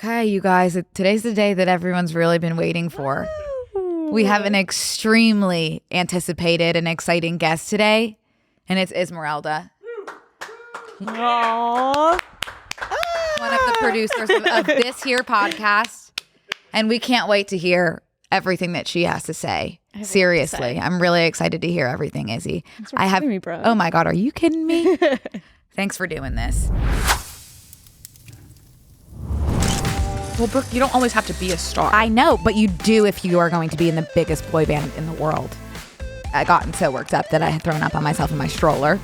Okay, you guys, today's the day that everyone's really been waiting for. We have an extremely anticipated and exciting guest today, and it's Esmeralda. Aww. One of the producers of this here podcast, and we can't wait to hear everything that she has to say. Seriously, I'm really excited to hear everything, Izzy. Thanks for having me, bro. Oh my God, are you kidding me? Thanks for doing this. Well, Brooke, you don't always have to be a star. I know, but you do if you are going to be in the biggest boy band in the world. I gotten so worked up that I had thrown up on myself in my stroller.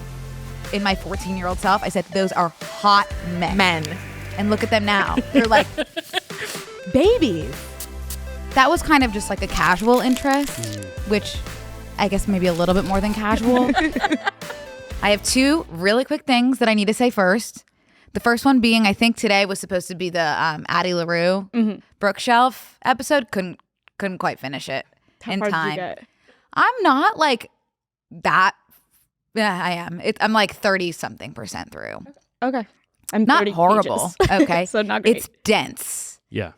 In my 14-year-old self, I said, those are hot men. And look at them now. They're like babies. That was kind of just like a casual interest, which I guess maybe a little bit more than casual. I have two really quick things that I need to say first. The first one being, I think today was supposed to be the Addie LaRue Brooke-shelf episode. Couldn't quite finish it in time. How far did you get? I'm not like that. Yeah, I am. I'm like 30-something% through. Okay. I'm not 30 horrible. pages. Okay. So not great. It's dense. Yeah.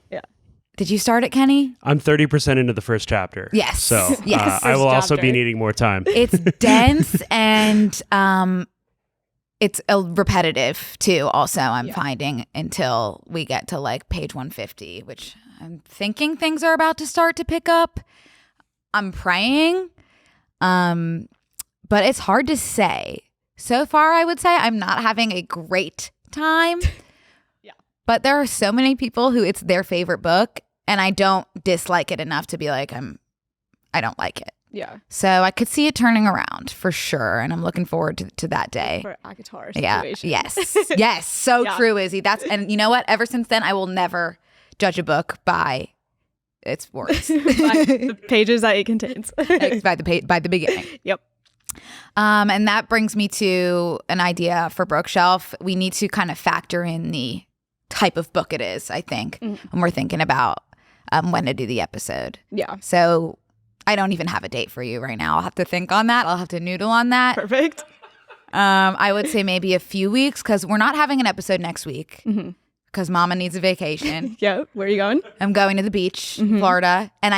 Did you start it, Kenny? I'm 30% into the first chapter. Yes. So yes. I will also be needing more time. It's dense and it's repetitive too. Also, I'm finding until we get to like page 150, which I'm thinking things are about to start to pick up. I'm praying, but it's hard to say. So far, I would say I'm not having a great time. But there are so many people who it's their favorite book, and I don't dislike it enough to be like I don't like it. Yeah. So I could see it turning around for sure, and I'm looking forward to that day. For a guitar situation. Yeah. Yes. So true, Izzy. And you know what? Ever since then, I will never judge a book by its words, by the pages that it contains, by the beginning. Yep. And that brings me to an idea for Brooke-shelf. We need to kind of factor in the type of book it is, I think, when we're thinking about when to do the episode. Yeah. So I don't even have a date for you right now. I'll have to think on that. I'll have to noodle on that. Perfect. I would say maybe a few weeks because we're not having an episode next week because Mama needs a vacation. Yeah. Where are you going? I'm going to the beach, Florida, and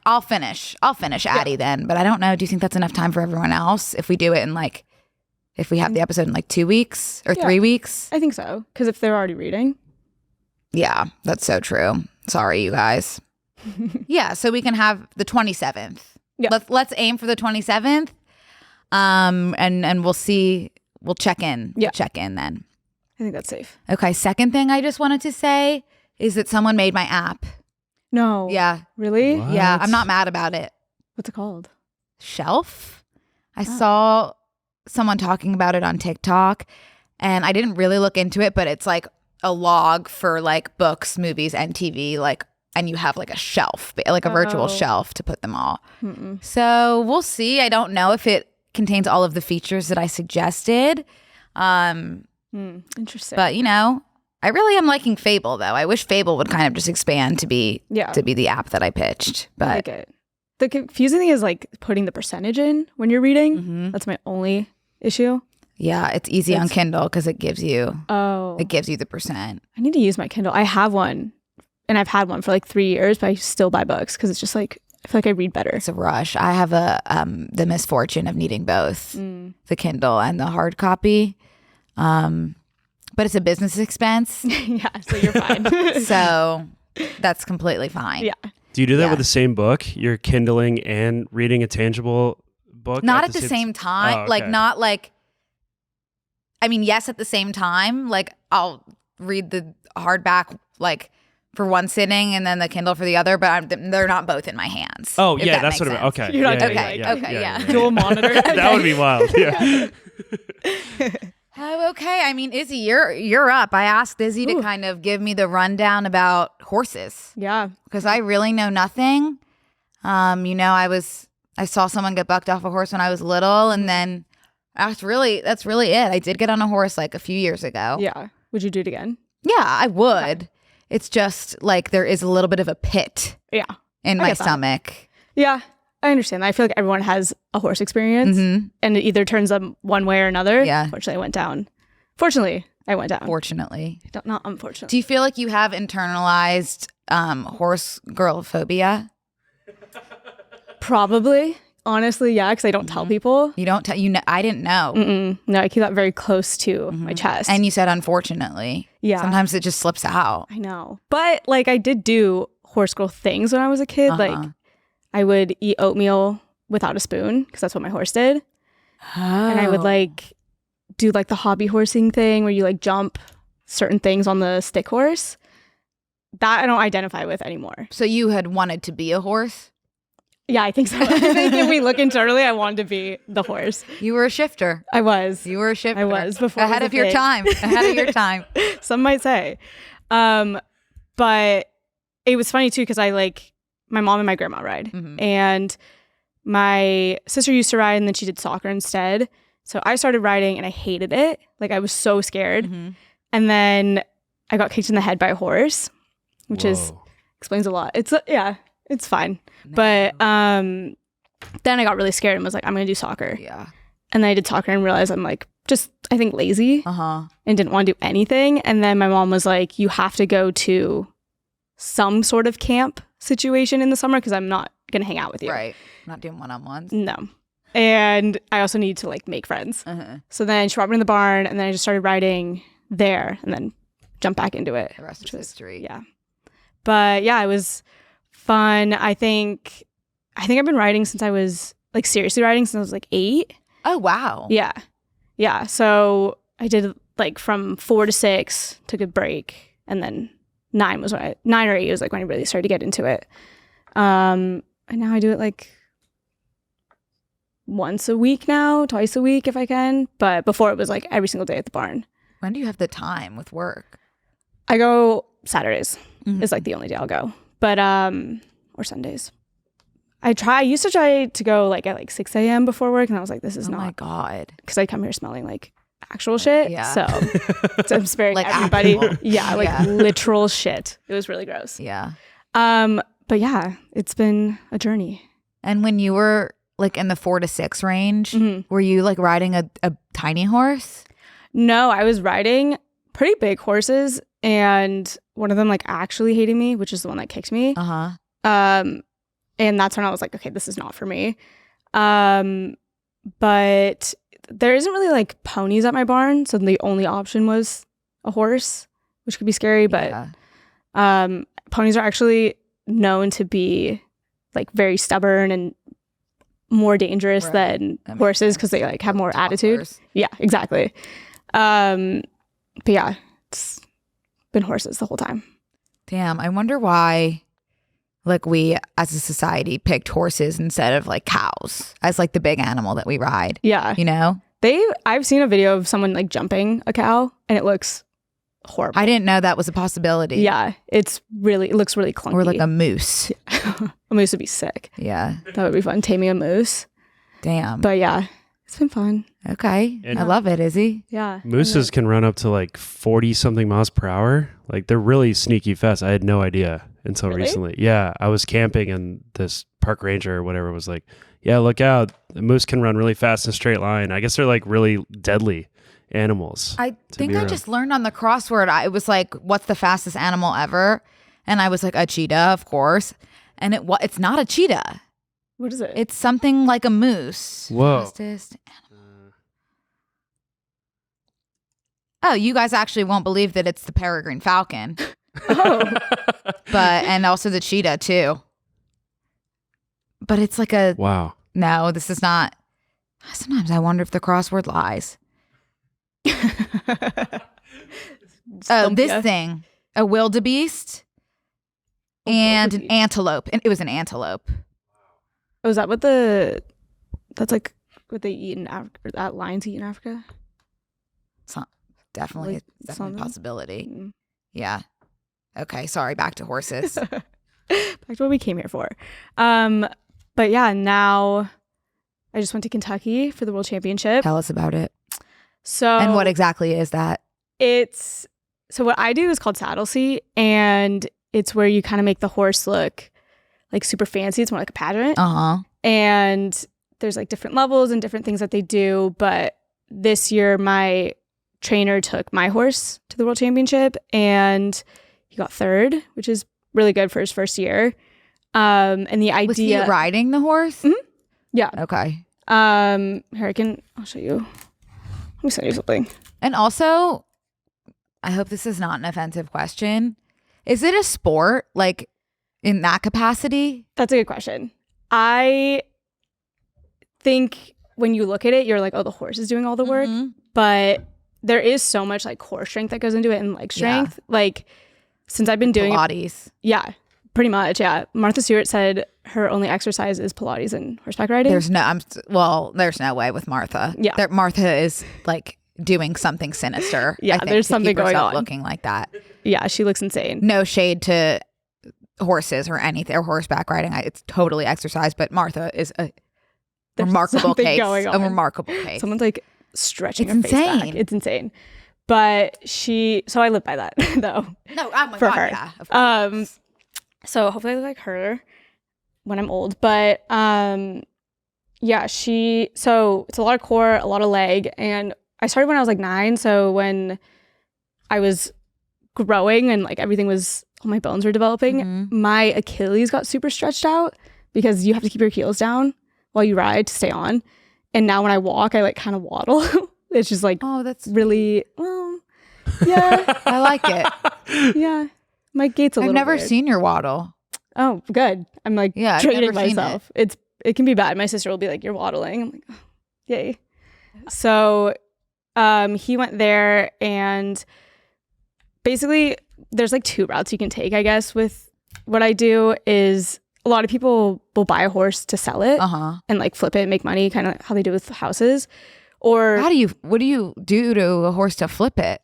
I'll finish Addie then. But I don't know. Do you think that's enough time for everyone else if we do it in if we have the episode in 2 weeks or 3 weeks? I think so. Because if they're already reading. Yeah, that's so true. Sorry, you guys. Yeah, so we can have the 27th. Yeah. Let's aim for the 27th. And we'll see. We'll check in. Yeah. Check in then. I think that's safe. Okay, second thing I just wanted to say is that someone made my app. No. Yeah. Really? What? Yeah, I'm not mad about it. What's it called? Shelf. I saw someone talking about it on TikTok, and I didn't really look into it, but it's like a log for like books, movies, and TV, and you have like a shelf, like a virtual shelf to put them all. So we'll see. I don't know if it contains all of the features that I suggested. Interesting. But I really am liking Fable though. I wish Fable would kind of just expand to be the app that I pitched. But I like it. The confusing thing is like putting the percentage in when you're reading. That's my only issue. Yeah, it's easy on Kindle because it gives you the percent. I need to use my Kindle. I have one, and I've had one for like 3 years, but I still buy books because it's just like I feel like I read better. It's a rush. I have the misfortune of needing both the Kindle and the hard copy, but it's a business expense. Yeah, so you're fine. So that's completely fine. Yeah. Do you do that with the same book? You're Kindling and reading a tangible book? Not at the same time. Oh, okay. Like not like. I mean, yes, at the same time, like I'll read the hardback like for one sitting and then the Kindle for the other, but they're not both in my hands. Oh, yeah, that's what I mean. Okay. You're not okay. Dual monitor. That would be wild. Yeah. Oh, okay. I mean, Izzy, you're up. I asked Izzy to kind of give me the rundown about horses. Yeah. Because I really know nothing. I saw someone get bucked off a horse when I was little, and then that's really it. I did get on a horse like a few years ago. Yeah. Would you do it again? Yeah, I would. Okay. It's just like there is a little bit of a pit in my stomach. Yeah, I understand that. I feel like everyone has a horse experience and it either turns them one way or another. Yeah. Fortunately, I went down. Fortunately, I went down. Fortunately. Not unfortunately. Do you feel like you have internalized horse girl phobia? Probably. Honestly, yeah, because I don't tell people. You don't tell, I didn't know. No, I keep that very close to my chest. And you said unfortunately. Yeah. Sometimes it just slips out. I know. But like I did do horse girl things when I was a kid. Like I would eat oatmeal without a spoon because that's what my horse did. And I would like do like the hobby horsing thing where you like jump certain things on the stick horse. That I don't identify with anymore. So you had wanted to be a horse? Yeah, I think so. I think if we look internally, I wanted to be the horse. You were a shifter. I was. You were a shifter. I was before ahead of your time. Ahead of your time. Some might say. But it was funny too because I like my mom and my grandma ride, and my sister used to ride, and then she did soccer instead. So I started riding, and I hated it. Like I was so scared, and then I got kicked in the head by a horse, which explains a lot. It's fine. No. But then I got really scared and was like, I'm going to do soccer. Yeah. And then I did soccer and realized I'm like, just, I think lazy and didn't want to do anything. And then my mom was like, you have to go to some sort of camp situation in the summer because I'm not going to hang out with you. Right. Not doing one-on-ones. No. And I also need to like make friends. So then she brought me in the barn and then I just started riding there and then jumped back into it. The rest is history. Yeah. But yeah, it was fun. I think I've been riding since I was like seriously riding since I was like 8. Oh wow. Yeah. So I did like from 4 to 6, took a break, and then 9 or 8 was like when I really started to get into it. And now I do it like once a week now, twice a week if I can. But before it was like every single day at the barn. When do you have the time with work? I go Saturdays. Is like the only day I'll go. But or Sundays. I used to try to go like at like 6 a.m. before work, and I was like, this is not. Oh my God. Because I come here smelling like actual shit. Yeah. So I'm sparing like everybody. Apple. Yeah, literal shit. It was really gross. Yeah. But yeah, it's been a journey. And when you were like in the 4 to 6 range, were you like riding a tiny horse? No, I was riding pretty big horses, and one of them like actually hated me, which is the one that kicked me. And that's when I was like, okay, this is not for me. But there isn't really like ponies at my barn, so the only option was a horse, which could be scary. But ponies are actually known to be like very stubborn and more dangerous than horses because they like have more attitude. Yeah, exactly. But yeah, it's been horses the whole time. Damn, I wonder why like we as a society picked horses instead of like cows as like the big animal that we ride. Yeah. You know? I've seen a video of someone like jumping a cow and it looks horrible. I didn't know that was a possibility. Yeah. It looks really clunky. Or like a moose. A moose would be sick. Yeah. That would be fun. Taming a moose. Damn. But yeah, it's been fun. Okay. I love it, Izzy. Yeah. Mooses can run up to like 40 something miles per hour. Like they're really sneaky fast. I had no idea until recently. Yeah. I was camping and this park ranger or whatever was like, yeah, look out. The moose can run really fast in a straight line. I guess they're like really deadly animals. I think I just learned on the crossword. It was like, what's the fastest animal ever? And I was like, a cheetah, of course. And it's not a cheetah. What is it? It's something like a moose. Whoa. Fastest animal. Oh, you guys actually won't believe that it's the peregrine falcon. And also the cheetah too. But it's like a wow. No, this is not. Sometimes I wonder if the crossword lies. This thing, a wildebeest and an antelope, and it was an antelope. Oh, is that that's like what they eat in Africa, or that lions eat in Africa? Definitely, Like it's definitely a possibility. Mm. Yeah. Okay, sorry, back to horses. Back to what we came here for. But yeah, now I just went to Kentucky for the World Championship. Tell us about it. So, and what exactly is that? So what I do is called saddle seat, and it's where you kind of make the horse look like super fancy. It's more like a pageant. And there's like different levels and different things that they do. But this year, my trainer took my horse to the world championship and he got third, which is really good for his first year. And the idea... Was he riding the horse? Mm-hmm. Yeah. Okay. Here, I'll show you. Let me send you something. And also, I hope this is not an offensive question. Is it a sport, like, in that capacity? That's a good question. I think when you look at it, you're like, oh, the horse is doing all the work. Mm-hmm. But there is so much, like, core strength that goes into it and leg strength. Yeah. Like, since I've been doing Pilates. Yeah, pretty much, yeah. Martha Stewart said her only exercise is Pilates and horseback riding. There's no way with Martha. Yeah. Martha is, like, doing something sinister. Yeah, there's something going on. Looking like that. Yeah, she looks insane. No shade to horses or anything, or horseback riding. It's totally exercise, but Martha is a remarkable case. A remarkable case. Someone's like stretching her face back. It's insane. But so I live by that though. No, oh my for God, her. Yeah, of course. So hopefully I look like her when I'm old. But yeah, so it's a lot of core, a lot of leg, and I started when I was like 9. So when I was growing and like everything was, all my bones were developing, my Achilles got super stretched out because you have to keep your heels down while you ride to stay on. And now when I walk, I like kind of waddle. It's just like, oh, that's really, well, yeah. I like it. Yeah. My gait's a little I've never weird. seen your waddle. Oh, good. I'm like training myself. It can be bad. My sister will be like, you're waddling. I'm like, oh, yay. So he went there, and basically there's like 2 routes you can take, I guess, with what I do. Is a lot of people will buy a horse to sell it and like flip it and make money, kind of how they do with houses. Or what do you do to a horse to flip it?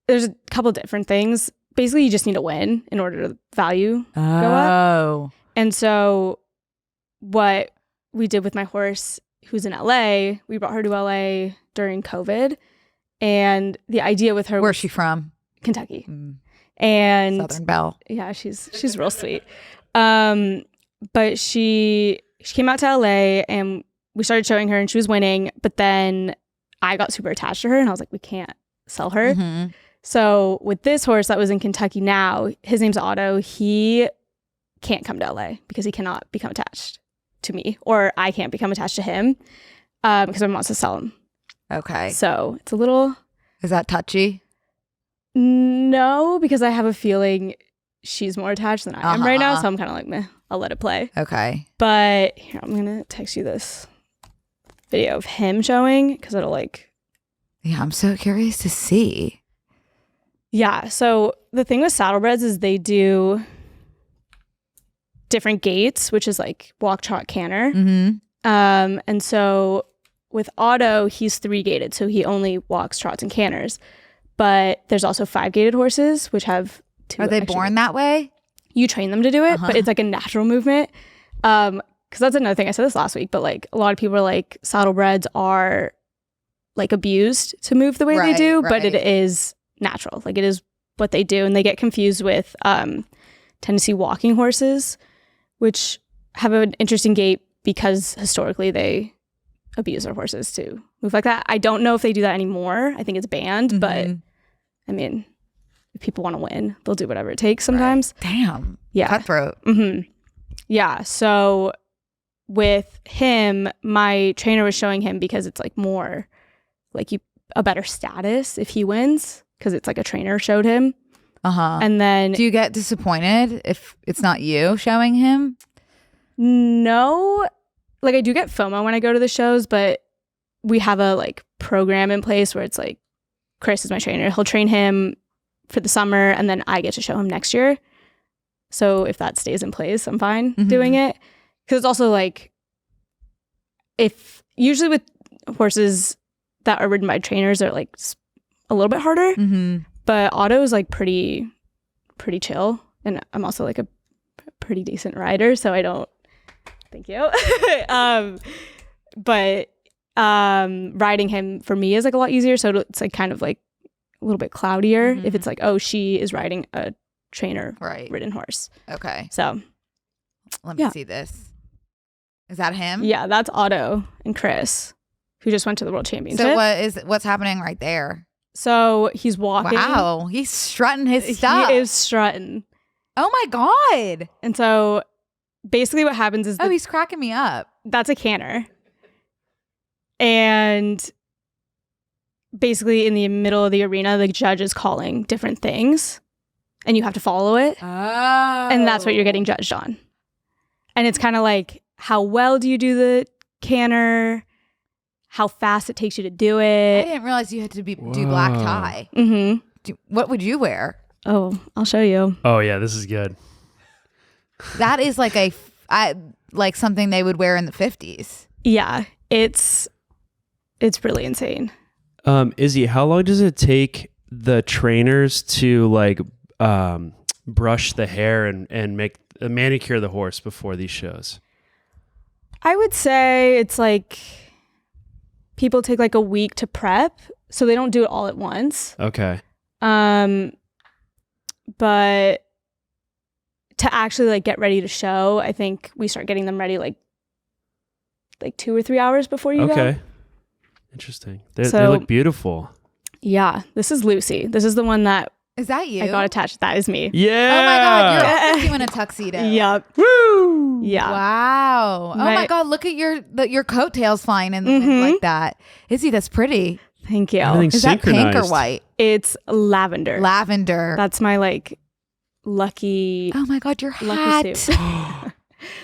There's a couple different things. Basically, you just need to win in order to value go up. And so what we did with my horse, who's in LA, we brought her to LA during COVID. And the idea with her Where's she from? Kentucky. And Southern Belle. Yeah, she's real sweet. But she came out to LA and we started showing her and she was winning. But then I got super attached to her and I was like, we can't sell her. Mm-hmm. So with this horse that was in Kentucky now, his name's Otto. He can't come to LA because he cannot become attached to me, or I can't become attached to him because my mom wants to sell him. Okay. So it's a little... Is that touchy? No, because I have a feeling she's more attached than I am right now. So I'm kind of like, meh, I'll let it play. Okay. But here, I'm going to text you this video of him showing because it'll like... Yeah, I'm so curious to see. Yeah. So the thing with saddlebreds is they do different gaits, which is like walk, trot, canter. Mm-hmm. And so with Otto, he's 3-gated. So he only walks, trots, and canters. But there's also 5-gated horses, which have 2. Are they born that way? You train them to do it, but it's like a natural movement. Because that's another thing. I said this last week, but like a lot of people are like saddlebreds are like abused to move the way they do, but it is natural. Like it is what they do. And they get confused with Tennessee walking horses, which have an interesting gait because historically they abuse their horses to move like that. I don't know if they do that anymore. I think it's banned, but I mean, if people want to win, they'll do whatever it takes sometimes. Right. Damn. Yeah. Cutthroat. Yeah. So with him, my trainer was showing him because it's like more like a better status if he wins because it's like a trainer showed him. And then... Do you get disappointed if it's not you showing him? No. Like I do get FOMO when I go to the shows, but we have a like program in place where it's like Chris is my trainer. He'll train him for the summer and then I get to show him next year. So if that stays in place, I'm fine doing it. Because it's also like, if usually with horses that are ridden by trainers, they're like a little bit harder. But Otto is like pretty chill. And I'm also like a pretty decent rider. So I don't, thank you. But riding him for me is like a lot easier. So it's like kind of like a little bit cloudier if it's like, oh, she is riding a trainer ridden horse. Okay. So let me see this. Is that him? Yeah, that's Otto and Chris, who just went to the world championship. So what's happening right there? So he's walking. Wow, he's strutting his stuff. He is strutting. Oh my God. And so basically what happens is he's cracking me up. That's a canter. And basically in the middle of the arena, the judge is calling different things and you have to follow it. Oh. And that's what you're getting judged on. And it's kind of like, how well do you do the canter? How fast it takes you to do it. I didn't realize you had to do black tie. Mm-hmm. What would you wear? Oh, I'll show you. Oh yeah, this is good. That is like like something they would wear in the 50s. Yeah, it's really insane. Izzy, how long does it take the trainers to like brush the hair and make manicure the horse before these shows? I would say it's like people take like a week to prep, so they don't do it all at once. Okay. But to actually like get ready to show, I think we start getting them ready like 2 or 3 hours before you go. Okay. Interesting. They look beautiful. Yeah. This is Lucy. This is the one that is that you? I got attached. That is me. Yeah. Oh my God, you're also in a tuxedo. Yep. Woo! Yeah. Wow. Oh my God, look at your coattails flying in like that. Izzy, that's pretty. Thank you. Everything's Is that pink or white? It's lavender. Lavender. That's my like lucky. Oh my God, your lucky hat. suit.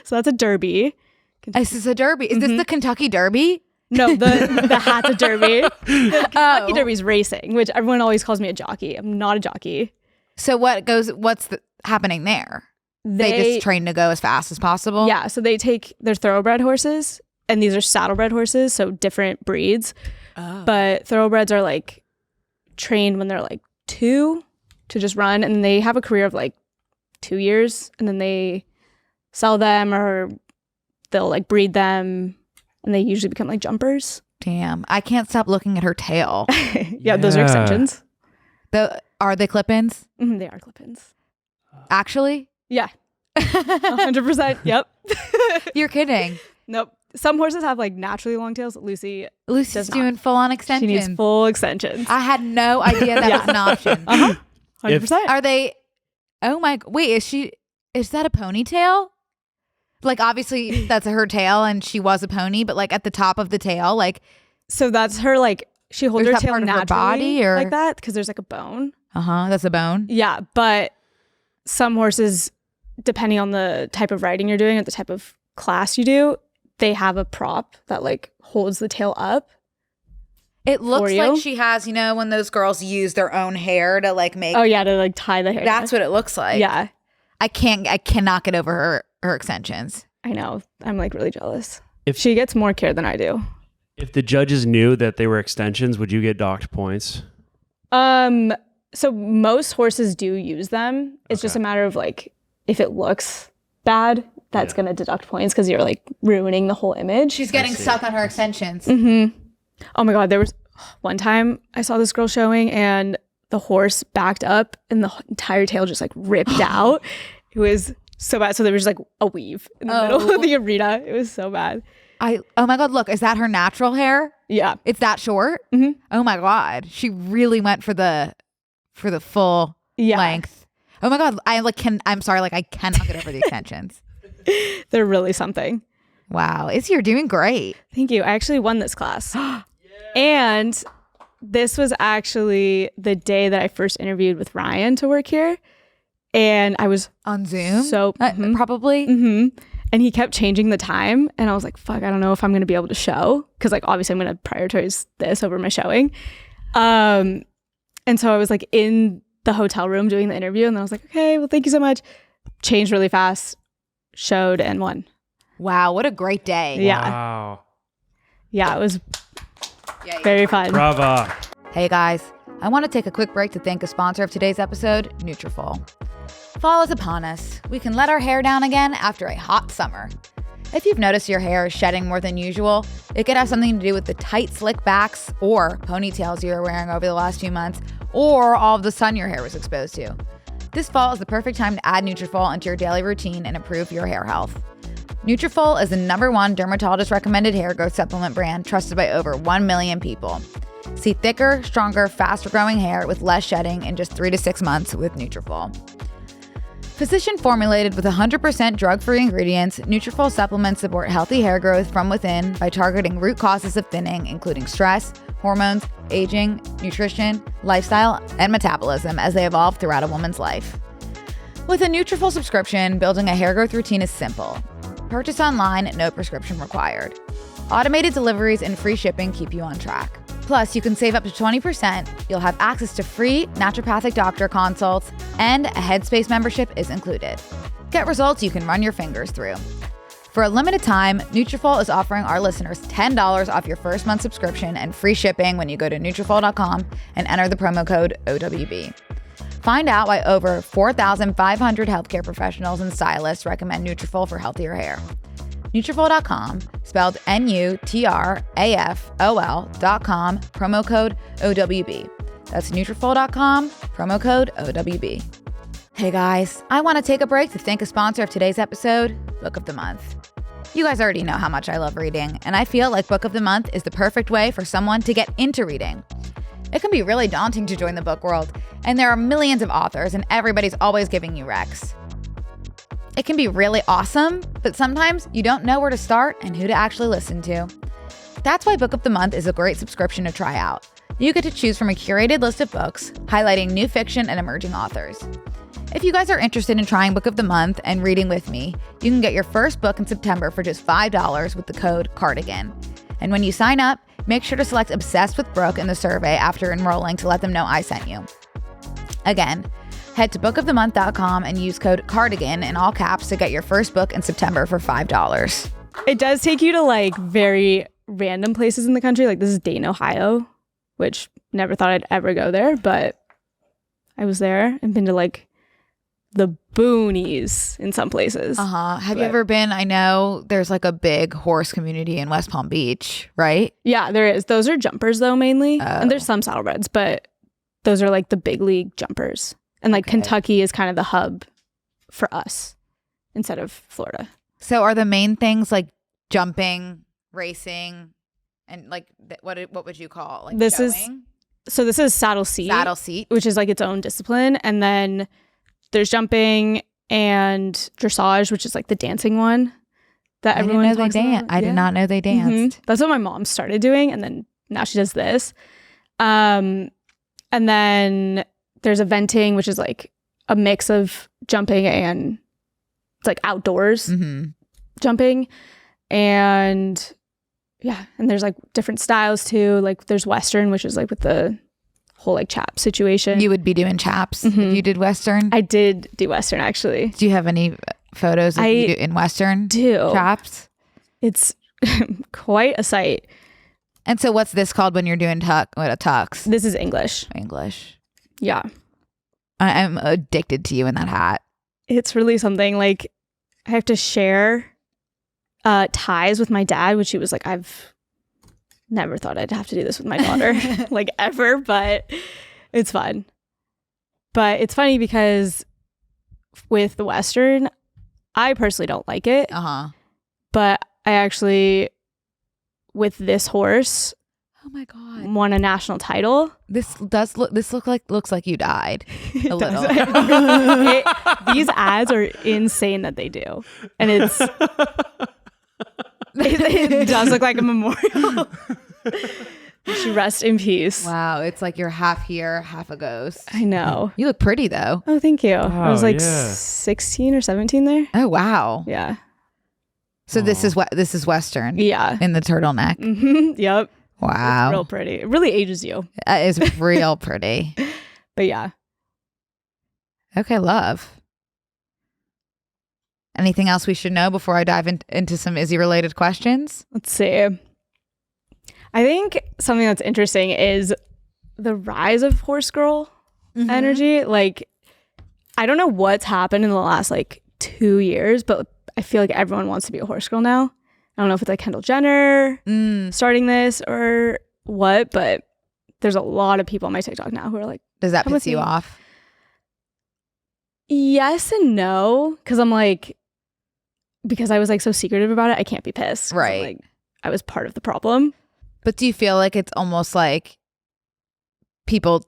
So that's a derby. This is a derby. Is this the Kentucky Derby? No, the hat's a derby. The Kentucky Derby's racing, which everyone always calls me a jockey. I'm not a jockey. So what's happening there? They just train to go as fast as possible? Yeah, so they take their thoroughbred horses, and these are saddlebred horses, so different breeds. Oh. But thoroughbreds are like trained when they're like 2 to just run, and they have a career of like 2 years, and then they sell them or they'll like breed them, and they usually become like jumpers. Damn, I can't stop looking at her tail. Yeah, those are extensions. Are they clip-ins? Mm-hmm, they are clip-ins. Actually? Yeah. 100%. Yep. You're kidding. Nope. Some horses have like naturally long tails. Lucy's doing full-on extensions. She needs full extensions. I had no idea that was an option. 100%. Are they? Oh my! Wait, is that a ponytail? Like obviously that's her tail, and she was a pony, but like at the top of the tail, like. So that's her like she holds her tail naturally her body or like that because there's like a bone. That's a bone. Yeah, but some horses, depending on the type of riding you're doing or the type of class you do, they have a prop that like holds the tail up. It looks like she has, when those girls use their own hair to like make. Oh yeah, to like tie the hair. That's what it looks like. Yeah. I cannot get over her extensions. I know. I'm like really jealous. If she gets more care than I do. If the judges knew that they were extensions, would you get docked points? So most horses do use them. It's just a matter of like, if it looks bad, that's going to deduct points because you're like ruining the whole image. She's getting stuck on her extensions. Mm-hmm. Oh my God. There was one time I saw this girl showing and the horse backed up and the entire tail just like ripped out. It was so bad. So there was just like a weave in the middle of the arena. It was so bad. Oh my God, look, is that her natural hair? Yeah. It's that short? Mm-hmm. Oh my God. She really went for the full length. Oh my God. I'm sorry, I cannot get over the extensions. They're really something. Wow. Izzy, you're doing great. Thank you. I actually won this class. And this was actually the day that I first interviewed with Ryan to work here. And I was on Zoom. So probably. Mm-hmm. And he kept changing the time. And I was like, fuck, I don't know if I'm going to be able to show. Because obviously I'm going to prioritize this over my showing. And so I was in the hotel room doing the interview. And then I was like, okay, well, thank you so much. Changed really fast, showed and won. Wow. What a great day. Yeah. Wow. Yeah, it was very fun. Brava. Hey guys, I want to take a quick break to thank a sponsor of today's episode, Nutrafol. Fall is upon us. We can let our hair down again after a hot summer. If you've noticed your hair is shedding more than usual, it could have something to do with the tight, slick backs or ponytails you were wearing over the last few months, or all of the sun your hair was exposed to. This fall is the perfect time to add Nutrafol into your daily routine and improve your hair health. Nutrafol is the #1 dermatologist-recommended hair growth supplement brand trusted by over 1 million people. See thicker, stronger, faster-growing hair with less shedding in just 3 to 6 months with Nutrafol. Physician-formulated with 100% drug-free ingredients, Nutrafol supplements support healthy hair growth from within by targeting root causes of thinning, including stress, hormones, aging, nutrition, lifestyle, and metabolism as they evolve throughout a woman's life. With a Nutrafol subscription, building a hair growth routine is simple. Purchase online, no prescription required. Automated deliveries and free shipping keep you on track. Plus, you can save up to 20%, you'll have access to free naturopathic doctor consults, and a Headspace membership is included. Get results you can run your fingers through. For a limited time, Nutrafol is offering our listeners $10 off your first month subscription and free shipping when you go to Nutrafol.com and enter the promo code OWB. Find out why over 4,500 healthcare professionals and stylists recommend Nutrafol for healthier hair. Nutrafol.com, spelled Nutrafol.com, promo code OWB. That's Nutrafol.com, promo code OWB. Hey guys, I want to take a break to thank a sponsor of today's episode, Book of the Month. You guys already know how much I love reading, and I feel like Book of the Month is the perfect way for someone to get into reading. It can be really daunting to join the book world, and there are millions of authors and everybody's always giving you recs. It can be really awesome, but sometimes you don't know where to start and who to actually listen to. That's why Book of the Month is a great subscription to try out. You get to choose from a curated list of books, highlighting new fiction and emerging authors. If you guys are interested in trying Book of the Month and reading with me, you can get your first book in September for just $5 with the code CARDIGAN. And when you sign up, make sure to select Obsessed with Brooke in the survey after enrolling to let them know I sent you. Again, head to bookofthemonth.com and use code CARDIGAN in all caps to get your first book in September for $5. It does take you to like very random places in the country. Like this is Dayton, Ohio, which never thought I'd ever go there, but I was there and been to like the boonies in some places. Have you ever been? I know there's like a big horse community in West Palm Beach, right? Yeah, there is. Those are jumpers though, mainly. And there's some saddlebreds, but those are like the big league jumpers. And like Kentucky is kind of the hub for us instead of Florida. So are the main things like jumping, racing, and like what would you call like this showing? This is saddle seat, which is like its own discipline. And then there's jumping and dressage, which is like the dancing one that everyone talks about. I did not know they danced. Mm-hmm. That's what my mom started doing, and then now she does this. And then there's eventing, which is like a mix of jumping and it's like outdoors jumping. And yeah, and there's like different styles too. Like there's Western, which is like with the whole like chap situation. You would be doing chaps if you did Western? I did do Western actually. Do you have any photos of you in Western chaps? It's quite a sight. And so what's this called when you're doing tux? This is English. Yeah. I'm addicted to you in that hat. It's really something. Like I have to share ties with my dad, which he was like, I've never thought I'd have to do this with my daughter like ever, but it's fun. But it's funny because with the Western, I personally don't like it. But I actually, with this horse, oh my God, won a national title. This looks like you died a little. These ads are insane that they do. And it does look like a memorial. She rest in peace. Wow, it's like you're half here, half a ghost. I know. You look pretty though. Oh, thank you. I was like 16 or 17 there. Oh wow. Yeah. So this is Western. Yeah. In the turtleneck. Yep. Wow. It's real pretty. It really ages you. That is real pretty. But yeah. Okay, love. Anything else we should know before I dive into some Izzy related questions? Let's see. I think something that's interesting is the rise of horse girl energy. Like, I don't know what's happened in the last like 2 years, but I feel like everyone wants to be a horse girl now. I don't know if it's like Kendall Jenner starting this or what, but there's a lot of people on my TikTok now who are like, does that piss you off? Yes and no, because I'm like, because I was like so secretive about it, I can't be pissed. Right. Like I was part of the problem. But do you feel like it's almost like people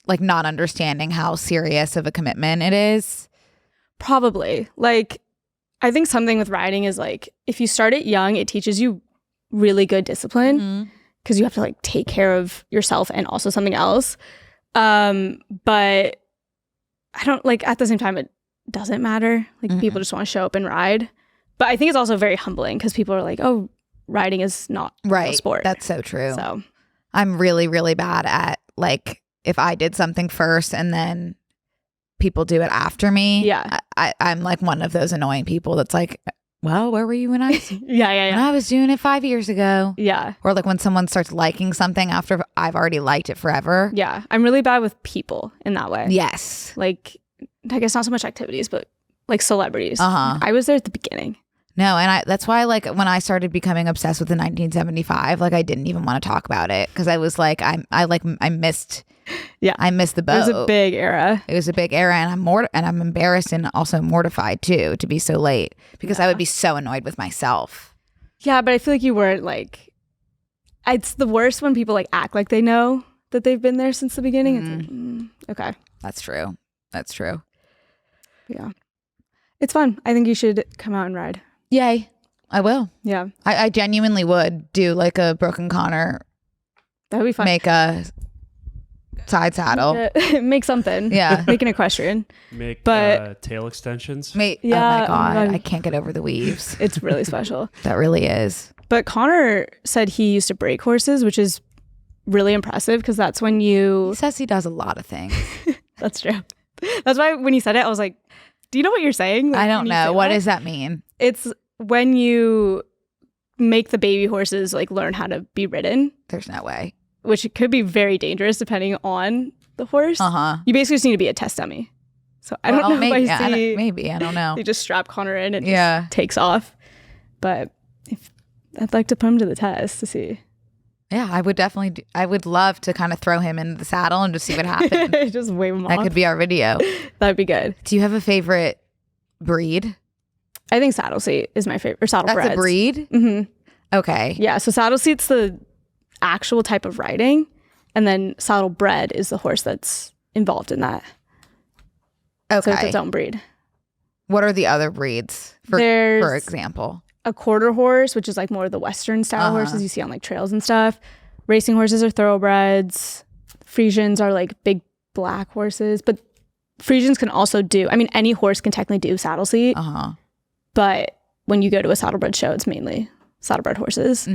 like not understanding how serious of a commitment it is? Probably. Like, I think something with riding is like, if you start it young, it teaches you really good discipline because you have to like take care of yourself and also something else. But I don't like, at the same time, it doesn't matter. Like people just want to show up and ride. But I think it's also very humbling because people are like, oh, riding is not a sport. That's so true. So I'm really, really bad at like if I did something first and then people do it after me. Yeah. I'm like one of those annoying people that's like, well, where were you when I was when I was doing it 5 years ago? Yeah. Or like when someone starts liking something after I've already liked it forever. Yeah. I'm really bad with people in that way. Yes. Like, I guess not so much activities, but like celebrities. I was there at the beginning. No, and that's why like when I started becoming obsessed with the 1975, like I didn't even want to talk about it because I was like I missed the boat. It was a big era. It was a big era, and I'm embarrassed and also mortified too to be so late because I would be so annoyed with myself. Yeah, but I feel like you weren't like. It's the worst when people like act like they know that they've been there since the beginning. It's like, okay, that's true. That's true. Yeah, it's fun. I think you should come out and ride. Yay. I will. Yeah. I genuinely would do like a Brooke and Connor. That would be fun. Make a side saddle. Make something. Yeah. Make an equestrian. Make tail extensions. Oh my God. I can't get over the weaves. It's really special. That really is. But Connor said he used to break horses, which is really impressive because that's when you... He says he does a lot of things. That's true. That's why when he said it, I was like, do you know what you're saying? Like, I don't know. What does that mean? It's when you make the baby horses like learn how to be ridden. There's no way. Which it could be very dangerous depending on the horse. You basically just need to be a test dummy. So I don't know maybe, if I see... maybe. I don't know. They just strap Connor in and just takes off. But I'd like to put him to the test to see. Yeah, I would definitely... I would love to kind of throw him into the saddle and just see what happens. Just wave him off. That could be our video. That'd be good. Do you have a favorite breed? I think saddle seat is my favorite. Or saddlebreds. That's a breed? Mm-hmm. Okay. Yeah, so saddle seat's the actual type of riding, and then saddlebred is the horse that's involved in that. Okay. So it's its own breed. What are the other breeds, for example? A quarter horse, which is like more of the Western style horses you see on like trails and stuff. Racing horses are thoroughbreds. Friesians are like big black horses, but Friesians can also do, I mean, any horse can technically do saddle seat. But when you go to a saddlebred show, it's mainly saddlebred horses.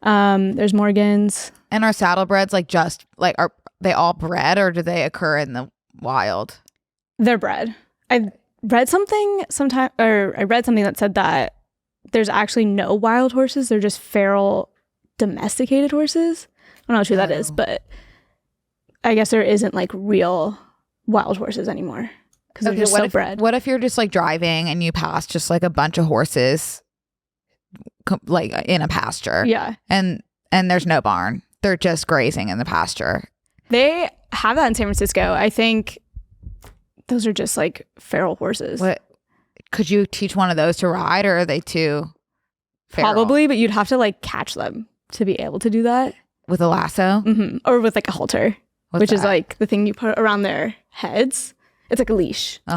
There's Morgans. And are saddlebreds like just like, are they all bred or do they occur in the wild? They're bred. I read something that said that there's actually no wild horses. They're just feral domesticated horses. I don't know how true that is, but I guess there isn't like real wild horses anymore because they're just so bred. What if you're just like driving and you pass just like a bunch of horses like in a pasture? Yeah. And there's no barn. They're just grazing in the pasture. They have that in San Francisco. I think those are just like feral horses. What could you teach one of those to ride, or are they too feral? Probably, but you'd have to like catch them to be able to do that. With a lasso? Or with like a halter, which is like the thing you put around their heads. It's like a leash. But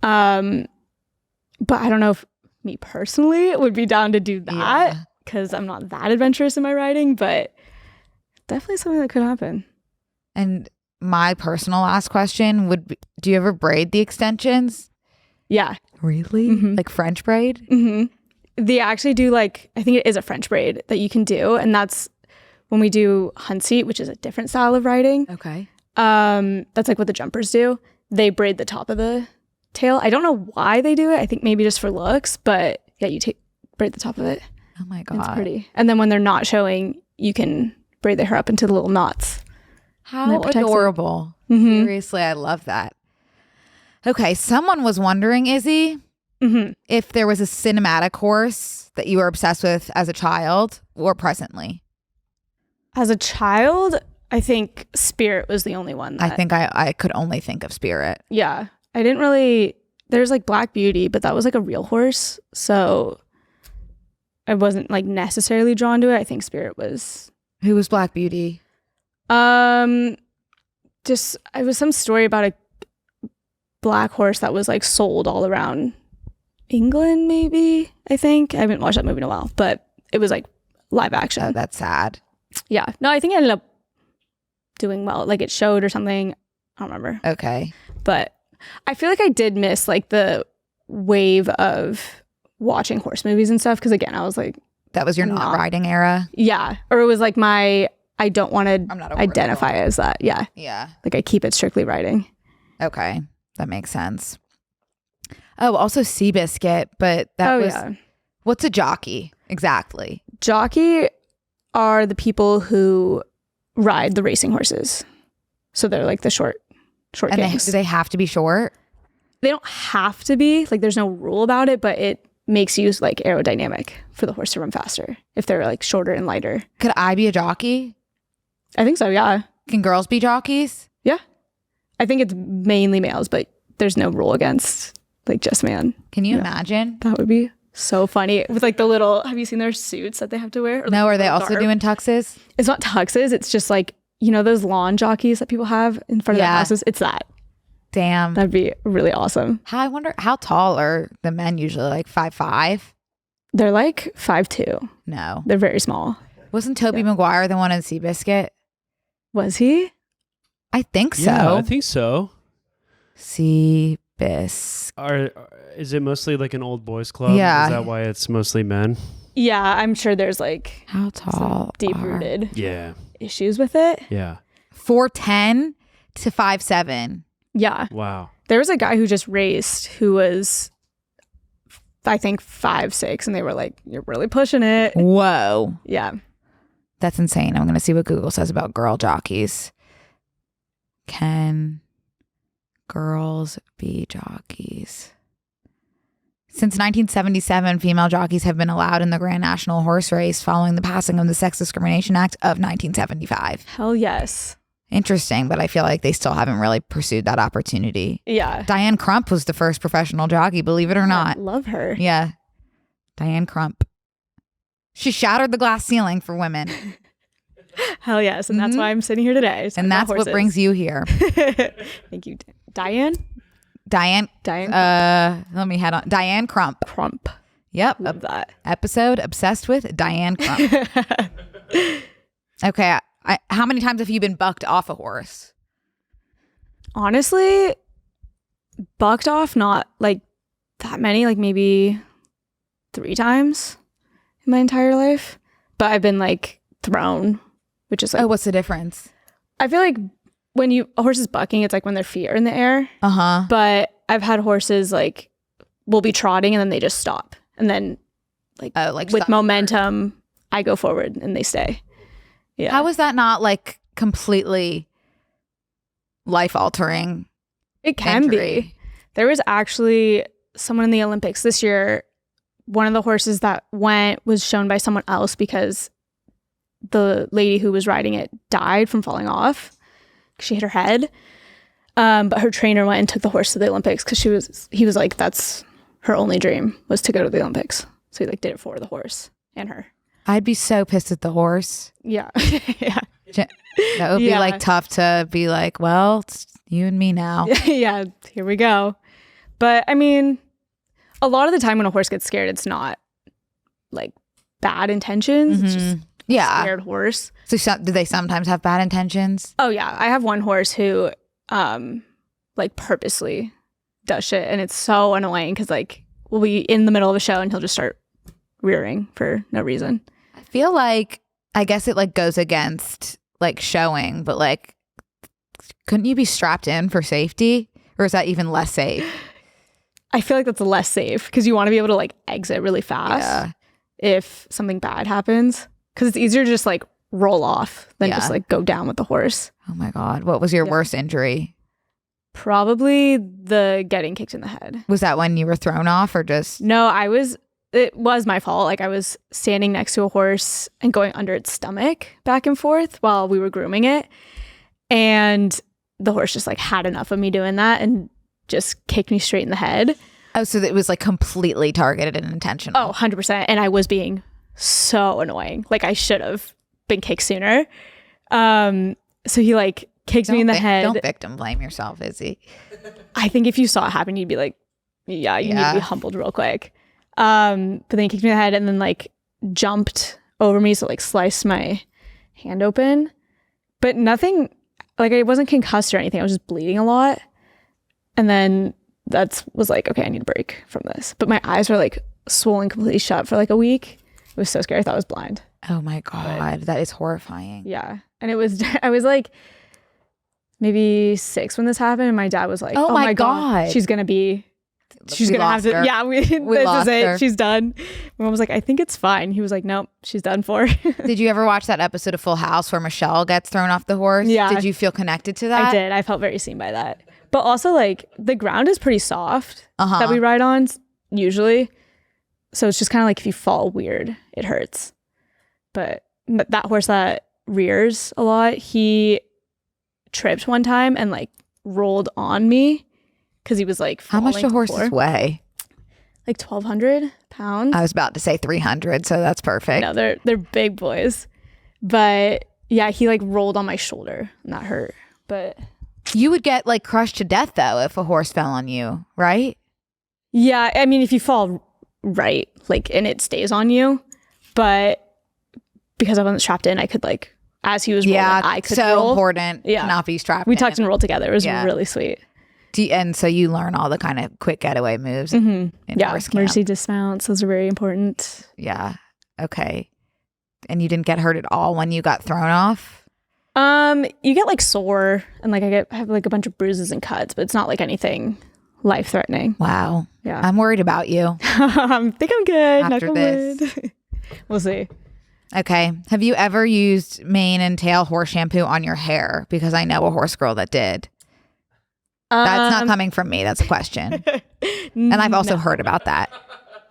I don't know if me personally would be down to do that because I'm not that adventurous in my riding, but definitely something that could happen. And my personal last question would be, do you ever braid the extensions? Yeah. Really? Like French braid? They actually do like, I think it is a French braid that you can do. And that's when we do hunt seat, which is a different style of riding. Okay. That's like what the jumpers do. They braid the top of the tail. I don't know why they do it. I think maybe just for looks, but yeah, you braid the top of it. Oh my God. It's pretty. And then when they're not showing, you can braid their hair up into the little knots. How adorable. Seriously, I love that. Okay, someone was wondering, Izzy, if there was a cinematic horse that you were obsessed with as a child or presently. As a child, I think Spirit was the only one. I think I could only think of Spirit. Yeah. I didn't really there's like Black Beauty, but that was like a real horse. So I wasn't like necessarily drawn to it. I think Spirit was. Who was Black Beauty? Just it was some story about a black horse that was like sold all around England, maybe. I think. I haven't watched that movie in a while, but it was like live action. Oh, that's sad. Yeah. No, I think it ended up doing well. Like it showed or something. I don't remember. Okay. But I feel like I did miss like the wave of watching horse movies and stuff. Because again, I was like, that was your not riding era. Yeah. Or it was like I don't want to identify as that. Yeah. Yeah. Like I keep it strictly riding. Okay. That makes sense. Oh, also Seabiscuit, but that what's a jockey? Exactly. Jockey are the people who ride the racing horses. So they're like the short kings. Do they have to be short? They don't have to be. Like there's no rule about it, but it makes you like aerodynamic for the horse to run faster if they're like shorter and lighter. Could I be a jockey? I think so, yeah. Can girls be jockeys? Yeah. I think it's mainly males, but there's no rule against like just man. Can you imagine? That would be so funny. With like the little, have you seen their suits that they have to wear? No, are they also doing tuxes? It's not tuxes. It's just like, you know, those lawn jockeys that people have in front of their houses? It's that. Damn. That'd be really awesome. I wonder how tall are the men usually? Like 5'5"? They're like 5'2". No. They're very small. Wasn't Toby Maguire the one in Seabiscuit? Was he? I think so. Yeah, I think so. Seabiscuit. Is it mostly like an old boys club? Yeah. Is that why it's mostly men? Yeah, I'm sure there's like how tall deep-rooted issues with it. Yeah. 4'10" to 5'7". Yeah. Wow. There was a guy who just raced who was, I think, 5'6", and they were like, "You're really pushing it." Whoa. Yeah. That's insane. I'm going to see what Google says about girl jockeys. Can girls be jockeys? Since 1977, female jockeys have been allowed in the Grand National Horse Race following the passing of the Sex Discrimination Act of 1975. Hell yes. Interesting, but I feel like they still haven't really pursued that opportunity. Yeah. Diane Crump was the first professional jockey, believe it or not. I love her. Yeah. Diane Crump. She shattered the glass ceiling for women. Hell yes. And that's why I'm sitting here today. And that's what brings you here. Thank you. Diane? Diane. Let me head on. Diane Crump. Crump. Yep. Love that. Episode obsessed with Diane Crump. Okay. How many times have you been bucked off a horse? Honestly, bucked off, not like that many, like maybe 3 times in my entire life. But I've been like thrown, which is like... Oh, what's the difference? I feel like when a horse is bucking, it's like when their feet are in the air. Uh-huh. But I've had horses like will be trotting and then they just stop. And then like with momentum, I go forward and they stay. Yeah. How is that not like completely life-altering? It can be. There was actually someone in the Olympics this year. One of the horses that went was shown by someone else because the lady who was riding it died from falling off. She hit her head. But her trainer went and took the horse to the Olympics because he was like, that's her only dream was to go to the Olympics. So he like did it for the horse and her. I'd be so pissed at the horse. Yeah. Yeah. That would be like tough to be like, well, it's you and me now. Yeah. Here we go. But I mean, a lot of the time when a horse gets scared, it's not like bad intentions. It's just a scared horse. So do they sometimes have bad intentions? Oh yeah. I have one horse who like purposely does shit, and it's so annoying because like we'll be in the middle of a show and he'll just start rearing for no reason. I feel like, I guess it like goes against like showing, but like couldn't you be strapped in for safety, or is that even less safe? I feel like that's less safe because you want to be able to like exit really fast if something bad happens, because it's easier to just like roll off than just like go down with the horse. Oh my God. What was your worst injury? Probably the getting kicked in the head. Was that when you were thrown off or just? No, it was my fault. Like I was standing next to a horse and going under its stomach back and forth while we were grooming it. And the horse just like had enough of me doing that and just kicked me straight in the head. Oh, so it was like completely targeted and intentional. Oh, 100%. And I was being so annoying. Like I should have been kicked sooner. So he like kicked me in the head. Don't victim blame yourself, Izzy. I think if you saw it happen, you'd be like, yeah, you need to be humbled real quick. But then he kicked me in the head and then like jumped over me. So like sliced my hand open, but nothing, like I wasn't concussed or anything. I was just bleeding a lot. And then was like, okay, I need a break from this. But my eyes were like swollen completely shut for like a week. It was so scary. I thought I was blind. Oh my God. That is horrifying. Yeah. And I was like maybe 6 when this happened. And my dad was like, oh my God. She's going to have to, yeah, this is it. Her. She's done. My mom was like, I think it's fine. He was like, nope, she's done for. Did you ever watch that episode of Full House where Michelle gets thrown off the horse? Yeah. Did you feel connected to that? I did. I felt very seen by that. But also like the ground is pretty soft that we ride on usually. So it's just kind of like if you fall weird, it hurts. But that horse that rears a lot, he tripped one time and like rolled on me because he was like how much do horses weigh? Like 1,200 pounds. I was about to say 300, so that's perfect. No, they're big boys. But yeah, he like rolled on my shoulder and that hurt. But you would get like crushed to death though if a horse fell on you, right? Yeah, I mean if you fall right, like, and it stays on you, but because I wasn't strapped in, I could like, as he was rolling, I could so roll. Important to not be strapped in. We tucked and rolled together. It was really sweet. And so you learn all the kind of quick getaway moves. Emergency dismounts, those are very important. Yeah. Okay. And you didn't get hurt at all when you got thrown off? You get like sore and like I have like a bunch of bruises and cuts, but it's not like anything life-threatening. Wow. Yeah. I'm worried about you. I think I'm good. After this. We'll see. Okay. Have you ever used mane and tail horse shampoo on your hair? Because I know a horse girl that did. That's not coming from me. That's a question. And I've also heard about that.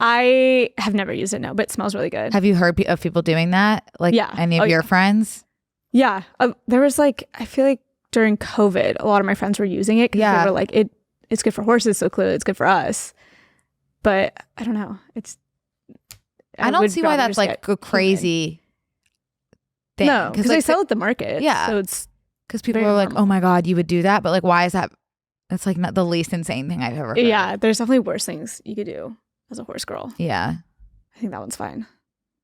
I have never used it, no, but it smells really good. Have you heard of people doing that? Like any of your friends? Yeah. There was like, I feel like during COVID, a lot of my friends were using it because they were like, it's good for horses, so clearly it's good for us. But I don't know. I don't see why that's like a crazy thing. No, because they sell at the market. Yeah. So it's because people are like, oh my God, you would do that. But like, why is that? That's like not the least insane thing I've ever heard. Yeah. There's definitely worse things you could do as a horse girl. Yeah. I think that one's fine.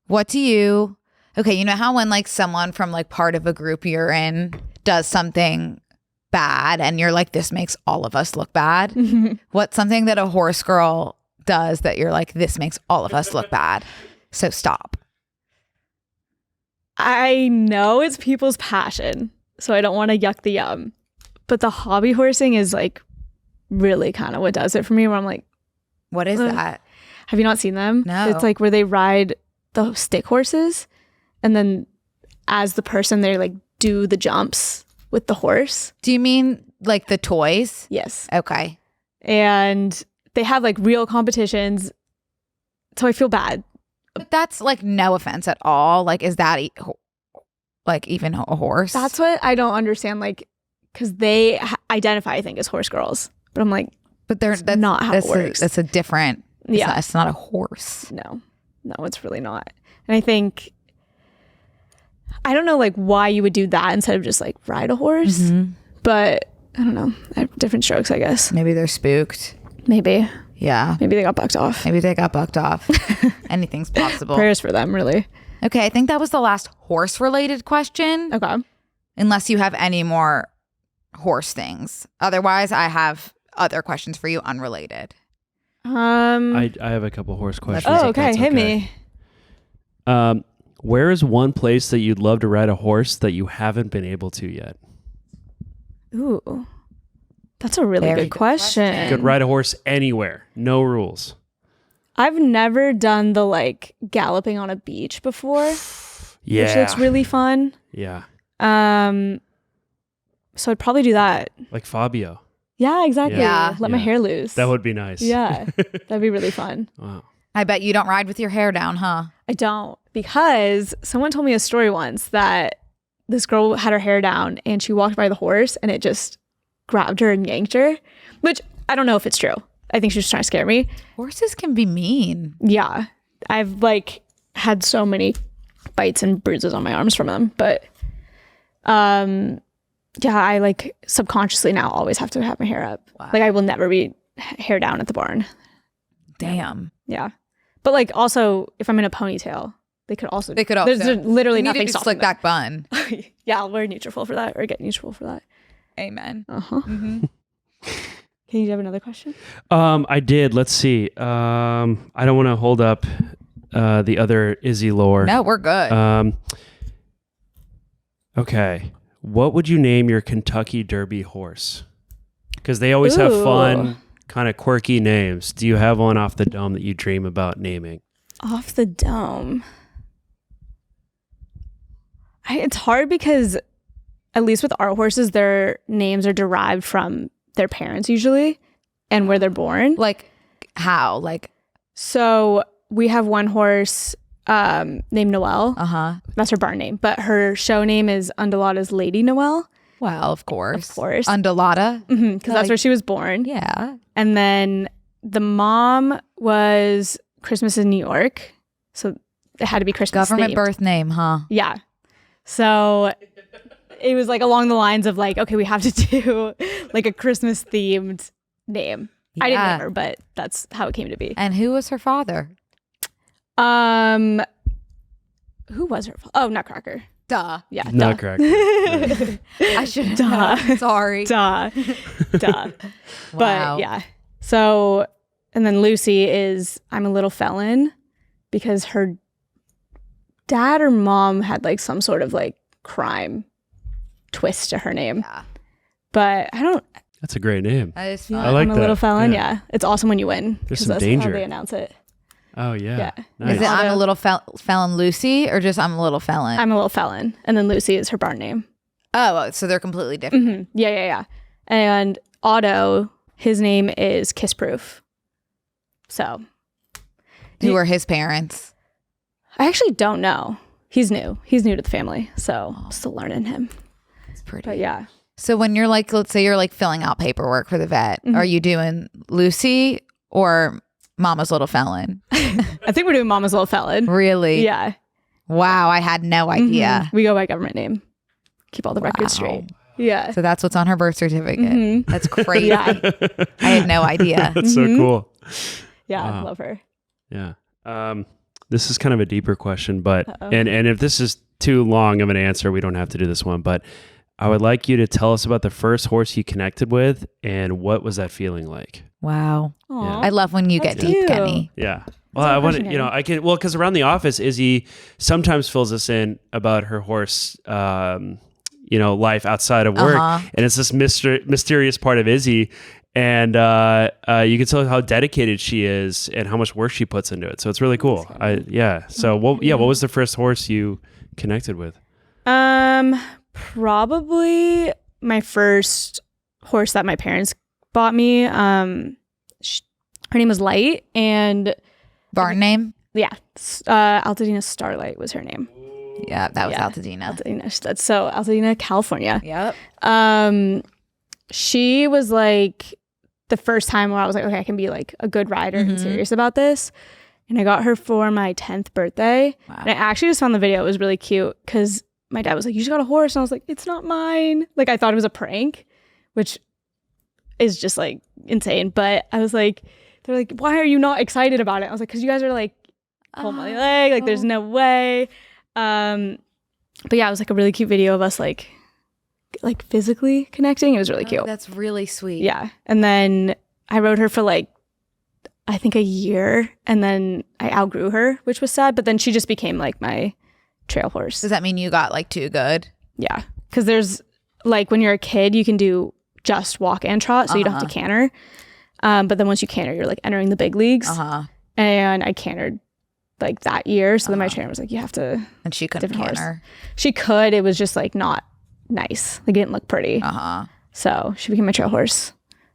Okay, you know how when like someone from like part of a group you're in does something bad and you're like, this makes all of us look bad? What's something that a horse girl does that you're like, this makes all of us look bad? So stop. I know it's people's passion, so I don't want to yuck the yum. But the hobby horsing is like really kind of what does it for me, where I'm like, what is that? Have you not seen them? No. It's like where they ride the stick horses and then as the person they like do the jumps with the horse. Do you mean like the toys? Yes. Okay. And they have like real competitions. So I feel bad. But that's like no offense at all. Like, is that like even a horse? That's what I don't understand. Like, because they identify, I think, as horse girls. But I'm like, but that's not how it works. That's a different. It's not a horse. No, it's really not. And I think, I don't know like why you would do that instead of just like ride a horse. Mm-hmm. But I don't know. I have different strokes, I guess. Maybe they're spooked. Maybe. Yeah. Maybe they got bucked off. Anything's possible. Prayers for them, really. Okay, I think that was the last horse-related question. Okay. Unless you have any more horse things. Otherwise, I have other questions for you unrelated. I have a couple horse questions. Oh, okay. Hit me. Where is one place that you'd love to ride a horse that you haven't been able to yet? Ooh. That's a really good question. You could ride a horse anywhere. No rules. I've never done the like galloping on a beach before. Yeah. Which looks really fun. Yeah. So I'd probably do that. Like Fabio. Yeah, exactly. Yeah. Let my hair loose. That would be nice. Yeah. That'd be really fun. Wow. I bet you don't ride with your hair down, huh? I don't, because someone told me a story once that this girl had her hair down and she walked by the horse and it just grabbed her and yanked her, which I don't know if it's true. I think she was trying to scare me. Horses can be mean. Yeah. I've like had so many bites and bruises on my arms from them. But yeah, I like subconsciously now always have to have my hair up. Wow. Like I will never be hair down at the barn. Damn. Yeah. But like also if I'm in a ponytail, they could also there's literally nothing stopping slick back bun. Yeah, I'll wear Nutrafol for that or get Nutrafol for that. Amen. Mm-hmm. Can you have another question? I did. Let's see. I don't want to hold up the other Izzy lore. No, we're good. Okay. What would you name your Kentucky Derby horse? Because they always have fun, kind of quirky names. Do you have one off the dome that you dream about naming? Off the dome. It's hard because at least with our horses, their names are derived from their parents usually and where they're born. Like how? Like so we have one horse named Noelle. That's her barn name, but her show name is Undulata's Lady Noelle. Well, of course. Undulata. Because that's where she was born. Yeah. And then the mom was Christmas in New York. So it had to be Christmas Government themed. birth name, huh? Yeah. So it was like along the lines of like, okay, we have to do like a Christmas themed name. Yeah. I didn't name her, but that's how it came to be. And who was her father? Who was her father? Oh, Nutcracker. Duh. Yeah. Nutcracker. I should have known. Sorry. Duh. Wow. But yeah. So, and then Lucy is I'm a Little Felon because her dad or mom had like some sort of like crime twist to her name. Yeah. But I don't. That's a great name. That is fun. I like I'm a that. Little Felon. Yeah. It's awesome when you win. There's some that's danger. how they announce it. Oh, yeah. Yeah. Nice. Is it I'm a Little Felon Lucy or just I'm a Little Felon? I'm a Little Felon. And then Lucy is her barn name. Oh, so they're completely different. Mm-hmm. Yeah. And Otto, his name is Kiss Proof. So. Who are his parents? I actually don't know. He's new. He's new to the family. So I'm still learning him. It's pretty. But yeah. So when you're like, let's say you're like filling out paperwork for the vet, are you doing Lucy or Mama's Little Felon? I think we're doing Mama's Little Felon. Really? Yeah. Wow, I had no idea. We go by government name. Keep all the records straight. Yeah. So that's what's on her birth certificate. That's crazy. Yeah. I had no idea. That's so cool. Yeah, Wow. I love her. Yeah. This is kind of a deeper question, but and if this is too long of an answer, we don't have to do this one. But I would like you to tell us about the first horse you connected with and what was that feeling like? Wow. Aww. I love when you get deep, cute. Kenny. Yeah. Well, I want to, I can, because around the office, Izzy sometimes fills us in about her horse, life outside of work. And it's this mysterious part of Izzy. And you can tell how dedicated she is and how much work she puts into it. So it's really cool. So what was the first horse you connected with? Probably my first horse that my parents bought me. Her name was Light, and Barn name? Yeah, Altadena Starlight was her name. Yeah, that was Altadena. That's so Altadena, California. Yep. She was like the first time where I was like, okay, I can be like a good rider and serious about this. And I got her for my 10th birthday. Wow. And I actually just found the video. It was really cute because my dad was like, you just got a horse. And I was like, it's not mine. Like, I thought it was a prank, which is just like insane. But I was like, they're like, why are you not excited about it? I was like, because you guys are like, pull my leg. Like, there's no way. But yeah, it was like a really cute video of us like physically connecting. It was really cute. That's really sweet. Yeah. And then I rode her for like, I think a year, and then I outgrew her, which was sad. But then she just became like my trail horse. Does that mean you got like too good? Yeah. Because there's like when you're a kid, you can do just walk and trot, so you don't have to canter. But then once you canter, you're like entering the big leagues. And I cantered like that year. So then my trainer was like, you have to. And she couldn't canter. She could. It was just like not nice. Like it didn't look pretty. So she became my trail horse.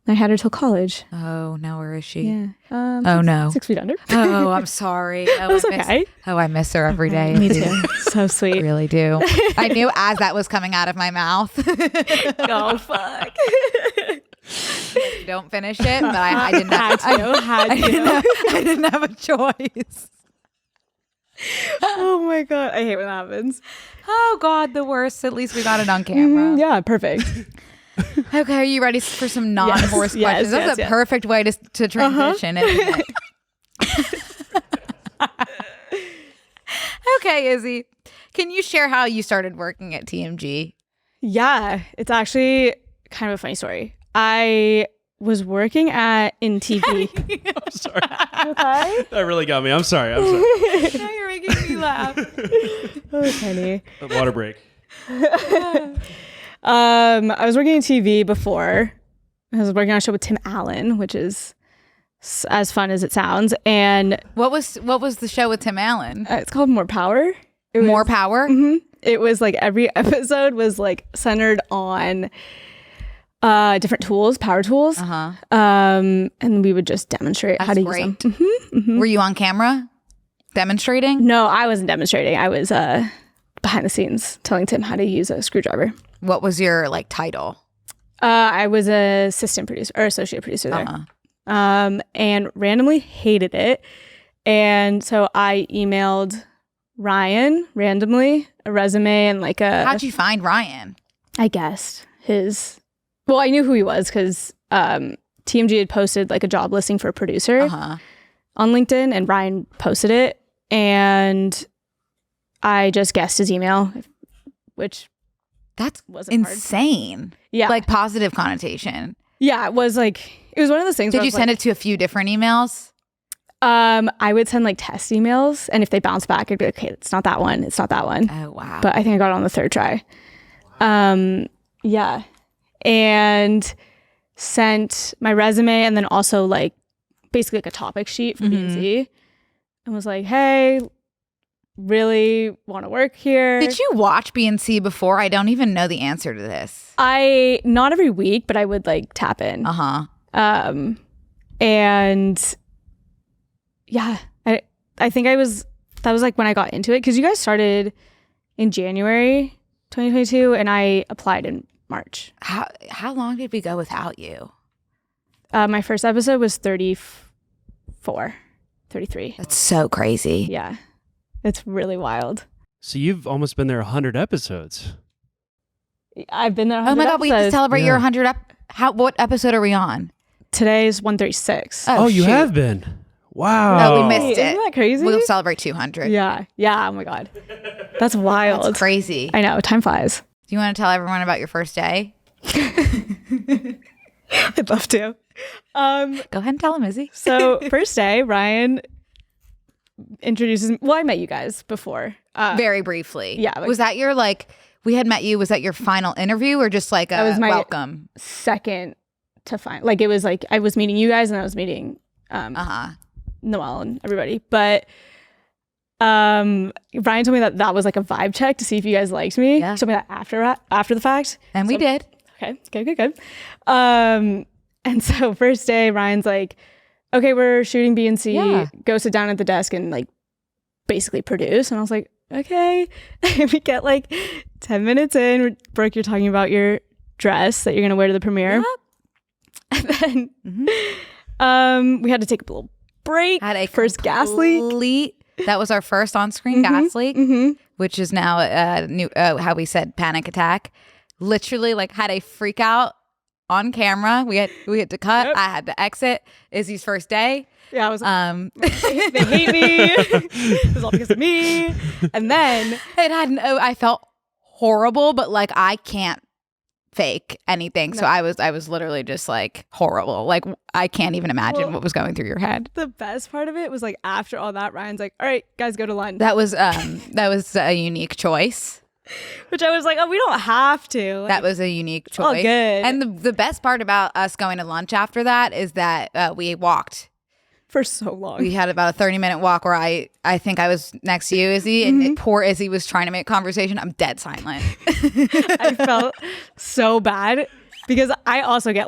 I had her till college. Oh, now where is she? Yeah. Oh, no. 6 feet under. Oh, I'm sorry. Oh, That's okay. I miss her every day. Me too. So sweet. I really do. I knew as that was coming out of my mouth. Oh, fuck. Don't finish it, but I didn't have, I didn't have a choice. Oh my God. I hate when that happens. Oh God, the worst. At least we got it on camera. Yeah, perfect. Okay, are you ready for some non-forced questions? That's a perfect way to transition, isn't it? Okay, Izzy, can you share how you started working at TMG? Yeah, it's actually kind of a funny story. I was working in TV. I'm sorry. Okay. That really got me. I'm sorry. Now you're making me laugh. Oh, Kenny. Water break. I was working in TV before. I was working on a show with Tim Allen, which is as fun as it sounds. And what was the show with Tim Allen? It's called More Power. More Power? Mm-hmm. It was like every episode was like centered on different tools, power tools. And we would just demonstrate how to use them. Mm-hmm, mm-hmm. Were you on camera demonstrating? No, I wasn't demonstrating. I was behind the scenes telling Tim how to use a screwdriver. What was your title? I was an assistant producer or associate producer there. And randomly hated it. And so I emailed Ryan randomly a resume and How'd you find Ryan? I guessed well, I knew who he was because TMG had posted a job listing for a producer on LinkedIn, and Ryan posted it, and I just guessed his email, which wasn't insane. Hard. Yeah, positive connotation. Yeah, it was one of those things. Did you send it to a few different emails? I would send test emails, and if they bounce back, I'd be like, okay, it's not that one. It's not that one. Oh wow! But I think I got it on the third try. Yeah. And sent my resume and then also basically a topic sheet for B&C, and was like, hey, really want to work here. Did you watch B&C before? I don't even know the answer to this. Not every week, but I would tap in. And yeah, I think that was when I got into it, because you guys started in January 2022 and I applied in March. How long did we go without you? My first episode was 33. That's so crazy. Yeah. It's really wild. So you've almost been there 100 episodes. I've been there 100 Oh my God, episodes. we have to celebrate your 100 what episode are we on? Today's 136. Oh, you have been. Wow. Oh, we missed it. Isn't that crazy? We'll celebrate 200. Yeah. Oh my God. That's wild. That's crazy. I know. Time flies. Do you want to tell everyone about your first day? I'd love to. Go ahead and tell them, Izzy. So first day, Ryan introduces me. Well, I met you guys before. Very briefly. Yeah. Was that your we had met you, was that your final interview or just a that was my welcome? Second to find. It was I was meeting you guys and I was meeting Noelle and everybody. But Ryan told me that was a vibe check to see if you guys liked me. Yeah. He told me that after the fact. And we did. Okay, good. And so first day, Ryan's like, okay, we're shooting B&C. Yeah. Go sit down at the desk and basically produce. And I was like, okay. And we get 10 minutes in. Brooke, you're talking about your dress that you're gonna wear to the premiere. Yep. And then we had to take a little break. Had a first gas leak. That was our first on-screen gas leak, which is now new. How we said panic attack. Literally, had a freak out on camera. We had to cut. Yep. I had to exit. Izzy's first day. Yeah, I was. They hate me. It was all because of me. And then I felt horrible, but I can't fake anything. No. So I was literally just horrible. I can't even imagine what was going through your head. The best part of it was after all that, Ryan's like, all right, guys, go to lunch. That was a unique choice. Which I was like, oh, we don't have to. That was a unique choice. Oh, good. And the best part about us going to lunch after that is that we walked. For so long. We had about a 30-minute walk where I think I was next to you, Izzy, and poor Izzy was trying to make conversation. I'm dead silent. I felt so bad because I also get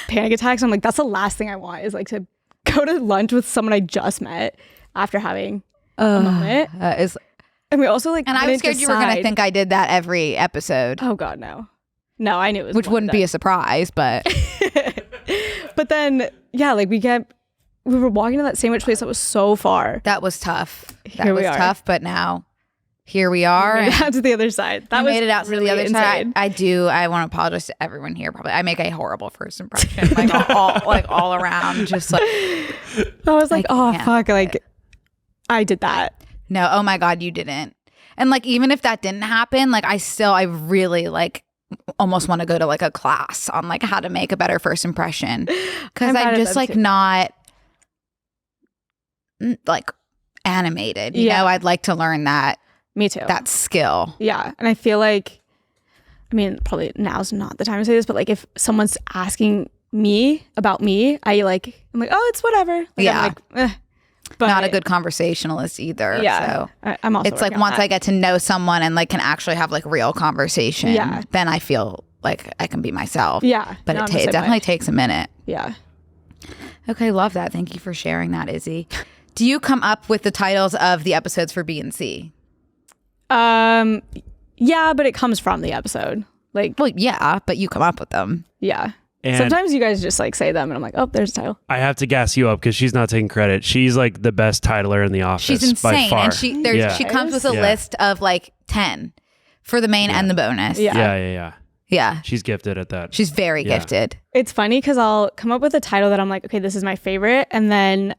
panic attacks. I'm like, that's the last thing I want is to go to lunch with someone I just met after having a moment. And we also and I was scared you were going to think I did that every episode. Oh God, no. No, I knew it was which wouldn't be a surprise, but but then yeah, like we were walking to that sandwich place that was so far. that was tough. Here we are. Tough, but now here we are. We made it out to the other side. That we made it out really to the other insane. side. I want to apologize to everyone here. Probably I make a horrible first impression, all around. Just like I was like, oh fuck, like I did that. No, oh my God, you didn't. And like even if that didn't happen, like I really like almost want to go to like a class on like how to make a better first impression, because I'm just like not like animated. You know, I'd like to learn that. Me too. That skill. Yeah. And I feel like, I mean, probably now's not the time to say this, but like if someone's asking me about me, I'm like, oh, it's whatever. Like, I'm like, but not a good conversationalist either. Yeah. So I'm also it's like once I get to know someone and like can actually have like real conversation, then I feel like I can be myself. Yeah. But it definitely takes a minute. Yeah. Okay. Love that. Thank you for sharing that, Izzy. Do you come up with the titles of the episodes for B and C? Yeah, but it comes from the episode. Like, well, yeah, but you come up with them. Yeah. And sometimes you guys just like say them and I'm like, oh, there's a title. I have to gas you up because she's not taking credit. She's like the best titler in the office. She's insane. By far. And she comes with a list of like 10 for the main and the bonus. Yeah. She's gifted at that. She's very gifted. It's funny because I'll come up with a title that I'm like, okay, this is my favorite. And then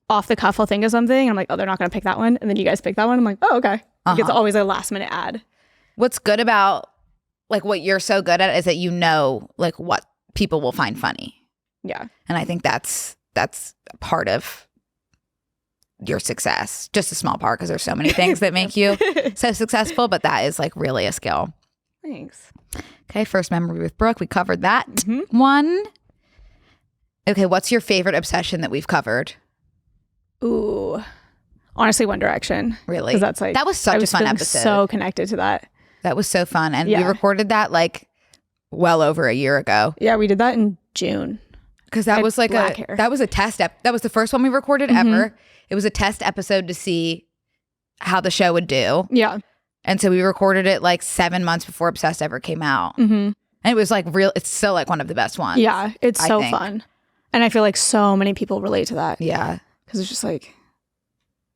off the cuff, I'll think of something. I'm like, oh, they're not going to pick that one. And then you guys pick that one. I'm like, oh, okay. Like, it's always a last minute ad. What's good about like what you're so good at is that you know like what people will find funny. Yeah. And I think that's part of your success. Just a small part because there's so many things that make you so successful, but that is like really a skill. Thanks. Okay, first memory with Brooke. We covered that one. Okay, what's your favorite obsession that we've covered? Ooh. Honestly, One Direction. Really? Because that's like that was such a fun episode. So connected to that. That was so fun. And we recorded that like well over a year ago. Yeah, we did that in June. Because that was like that was a test that was the first one we recorded ever. It was a test episode to see how the show would do. Yeah. And so we recorded it like 7 months before Obsessed ever came out. And it was like it's still like one of the best ones. Yeah, it's so fun. And I feel like so many people relate to that. Yeah. Because it's just like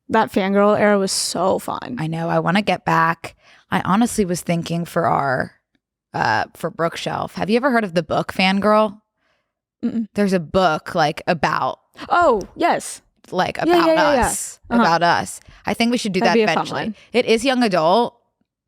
that fangirl era was so fun. I know. I want to get back. I honestly was thinking for our for Brooke-shelf. Have you ever heard of the book Fangirl? There's a book like about. Oh, yes. Like about us. About us. I think we should do that eventually. It is young adult,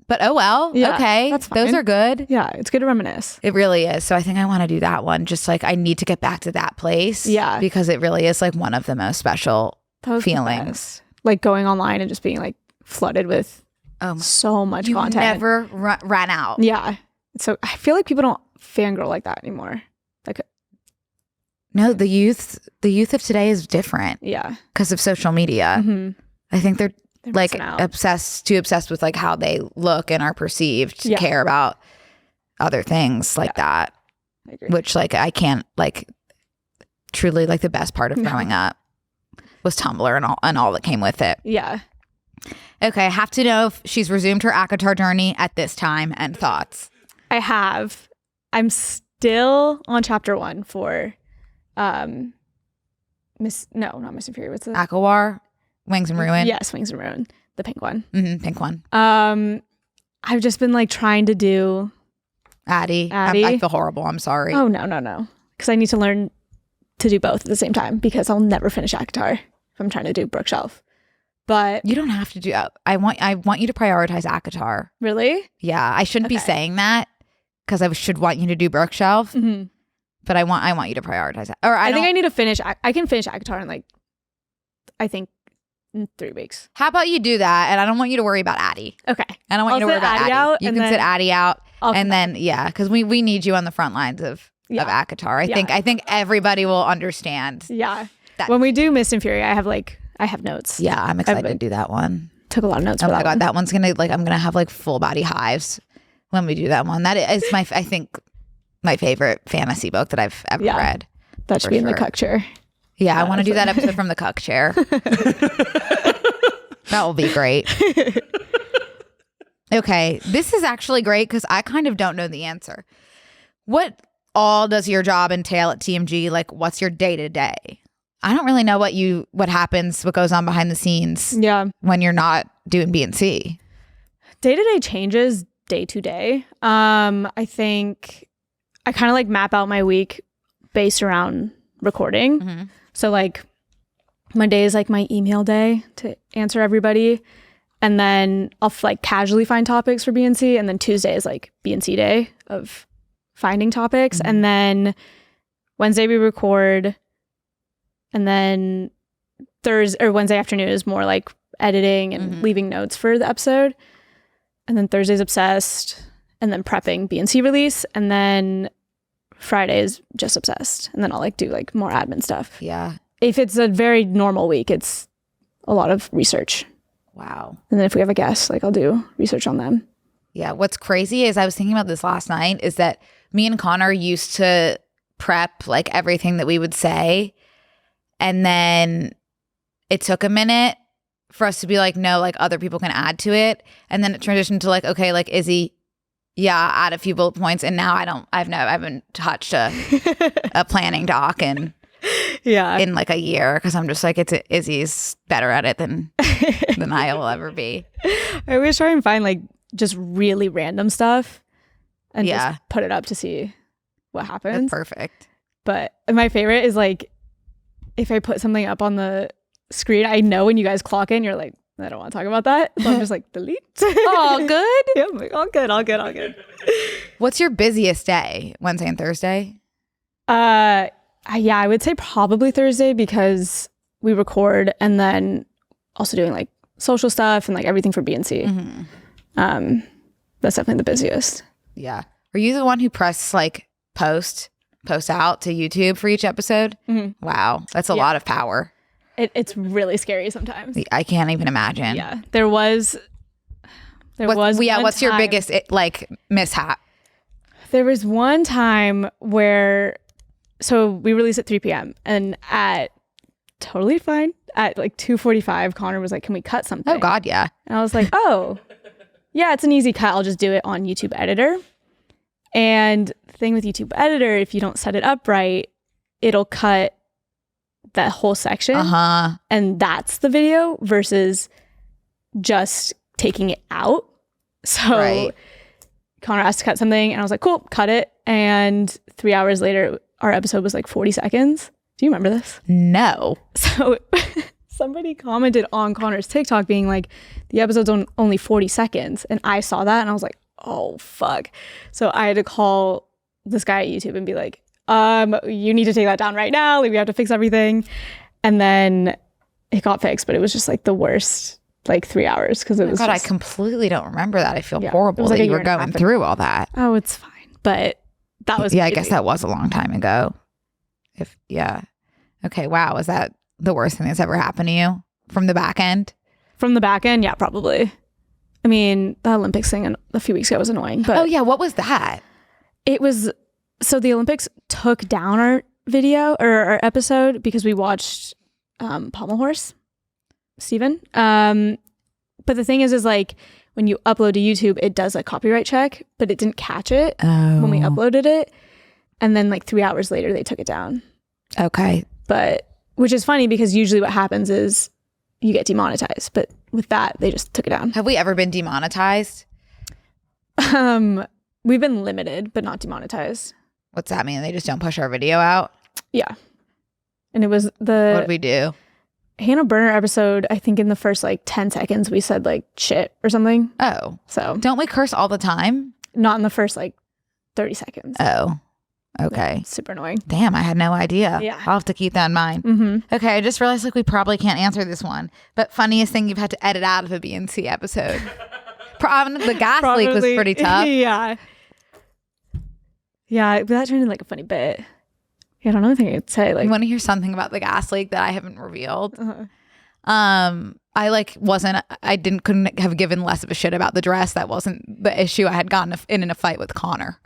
but oh well. Yeah, okay. that's fine. Those are good. Yeah, it's good to reminisce. It really is. So I think I want to do that one. Just like I need to get back to that place. Yeah. Because it really is like one of the most special feelings. Like going online and just being like flooded with so much content. You never ran out. Yeah. So I feel like people don't fangirl like that anymore. Like, no, the youth of today is different. Yeah. Because of social media. I think they're like obsessed with like how they look and are perceived to care about other things like that. I agree. Which like I can't like truly like the best part of growing up was Tumblr and all that came with it. Yeah. Okay, I have to know if she's resumed her ACOTAR journey at this time and thoughts. I have. I'm still on chapter 1 for not Miss Inferior. What's it? Aquawar, Wings and Ruin. Yes, Wings and Ruin. The pink one. Pink one. I've just been like trying to do Addie. I feel horrible. I'm sorry. Oh, no. Because I need to learn to do both at the same time because I'll never finish ACOTAR if I'm trying to do Brooke-shelf. But you don't have to do. I want you to prioritize ACOTAR. Really? Yeah, I shouldn't be saying that because I should want you to do Brooke-shelf. But I want you to prioritize it. Or I think I need to finish. I can finish ACOTAR in like I think in 3 weeks. How about you do that? And I don't want you to worry about Addie. Okay. I don't want you to worry about Addie. You can sit Addie out, and then because we need you on the front lines of ACOTAR. I think everybody will understand. Yeah. When we do Miss Inferior, I have notes. Yeah, I'm excited to do that one. Took a lot of notes. Oh my god, that one's gonna I'm gonna have like full body hives when we do that one. That is I think my favorite fantasy book that I've ever read. That should be in the cuck chair. Yeah, I want to do that episode from the cuck chair. That will be great. Okay, this is actually great because I kind of don't know the answer. What all does your job entail at TMG? Like, what's your day to day? I don't really know what happens, what goes on behind the scenes. Yeah. When you're not doing B&C. Day to day changes day to day. I think I kind of like map out my week based around recording. Mm-hmm. So like Monday is like my email day to answer everybody. And then I'll like casually find topics for B&C. And then Tuesday is like B&C day of finding topics. Mm-hmm. And then Wednesday we record. And then Wednesday afternoon is more like editing and Mm-hmm. leaving notes for the episode. And then Thursday's Obsessed. And then prepping B&C release. And then Friday is just Obsessed. And then I'll like do like more admin stuff. Yeah. If it's a very normal week, it's a lot of research. Wow. And then if we have a guest, like I'll do research on them. Yeah. What's crazy is I was thinking about this last night is that me and Connor used to prep like everything that we would say. And then it took a minute for us to be like, no, like other people can add to it. And then it transitioned to like, okay, like Izzy, yeah, add a few bullet points. And now I haven't touched a planning doc in like a year because I'm just like, Izzy's better at it than I will ever be. I always try and find like just really random stuff and Yeah. just put it up to see what happens. That's perfect. But my favorite is like if I put something up on the screen, I know when you guys clock in, you're like, I don't want to talk about that. So I'm just like, delete. Oh, good. Yeah, I'm like, all good. What's your busiest day? Wednesday and Thursday? Yeah, I would say probably Thursday because we record and then also doing like social stuff and like everything for B&C. Mm-hmm. That's definitely the busiest. Yeah. Are you the one who press like post out to YouTube for each episode? Mm-hmm. Wow. That's a lot of power. It's really scary sometimes. I can't even imagine. Yeah. What's your biggest like mishap? There was one time where, so we released at 3 p.m. and totally fine. At like 2:45, Connor was like, can we cut something? Oh God, yeah. And I was like, oh, yeah, it's an easy cut. I'll just do it on YouTube Editor. And the thing with YouTube Editor, if you don't set it up right, it'll cut that whole section. And that's the video versus just taking it out. So Connor asked to cut something and I was like, cool, cut it. And 3 hours later, our episode was like 40 seconds. Do you remember this? No. So somebody commented on Connor's TikTok being like, the episode's only 40 seconds. And I saw that and I was like, oh, fuck. So I had to call this guy at YouTube and be like, you need to take that down right now. Like, we have to fix everything. And then it got fixed, but it was just like the worst, like 3 hours. Because it was God, I completely don't remember that. I feel horrible like that you were going through all that. Oh, it's fine. But that was crazy. I crazy. guess that was a long time ago. Okay, wow. Was that the worst thing that's ever happened to you from the back end? From the back end, yeah, probably. I mean, the Olympics thing a few weeks ago was annoying. But oh yeah, what was that? It was, so the Olympics took down our video or our episode because we watched Pommel Horse, Steven. But the thing is like when you upload to YouTube, it does a copyright check, but it didn't catch it when we uploaded it. And then like 3 hours later, they took it down. Okay. But which is funny because usually what happens is you get demonetized. But with that, they just took it down. Have we ever been demonetized? We've been limited, but not demonetized. What's that mean? They just don't push our video out? Yeah. And it was What did we do? Hannah Burner episode, I think in the first like 10 seconds, we said like shit or something. Oh. So don't we curse all the time? Not in the first like 30 seconds. Oh. Okay. Yeah, super annoying. Damn, I had no idea. Yeah. I'll have to keep that in mind. Mm-hmm. Okay, I just realized like we probably can't answer this one. But funniest thing you've had to edit out of a B&C episode. The gas leak was pretty tough. Yeah. Yeah, but that turned into like a funny bit. Yeah, I don't know anything I'd say. Like, You want to hear something about the gas leak that I haven't revealed? uh-huh. I couldn't have given less of a shit about the dress. That wasn't the issue. I had gotten in a fight with Connor.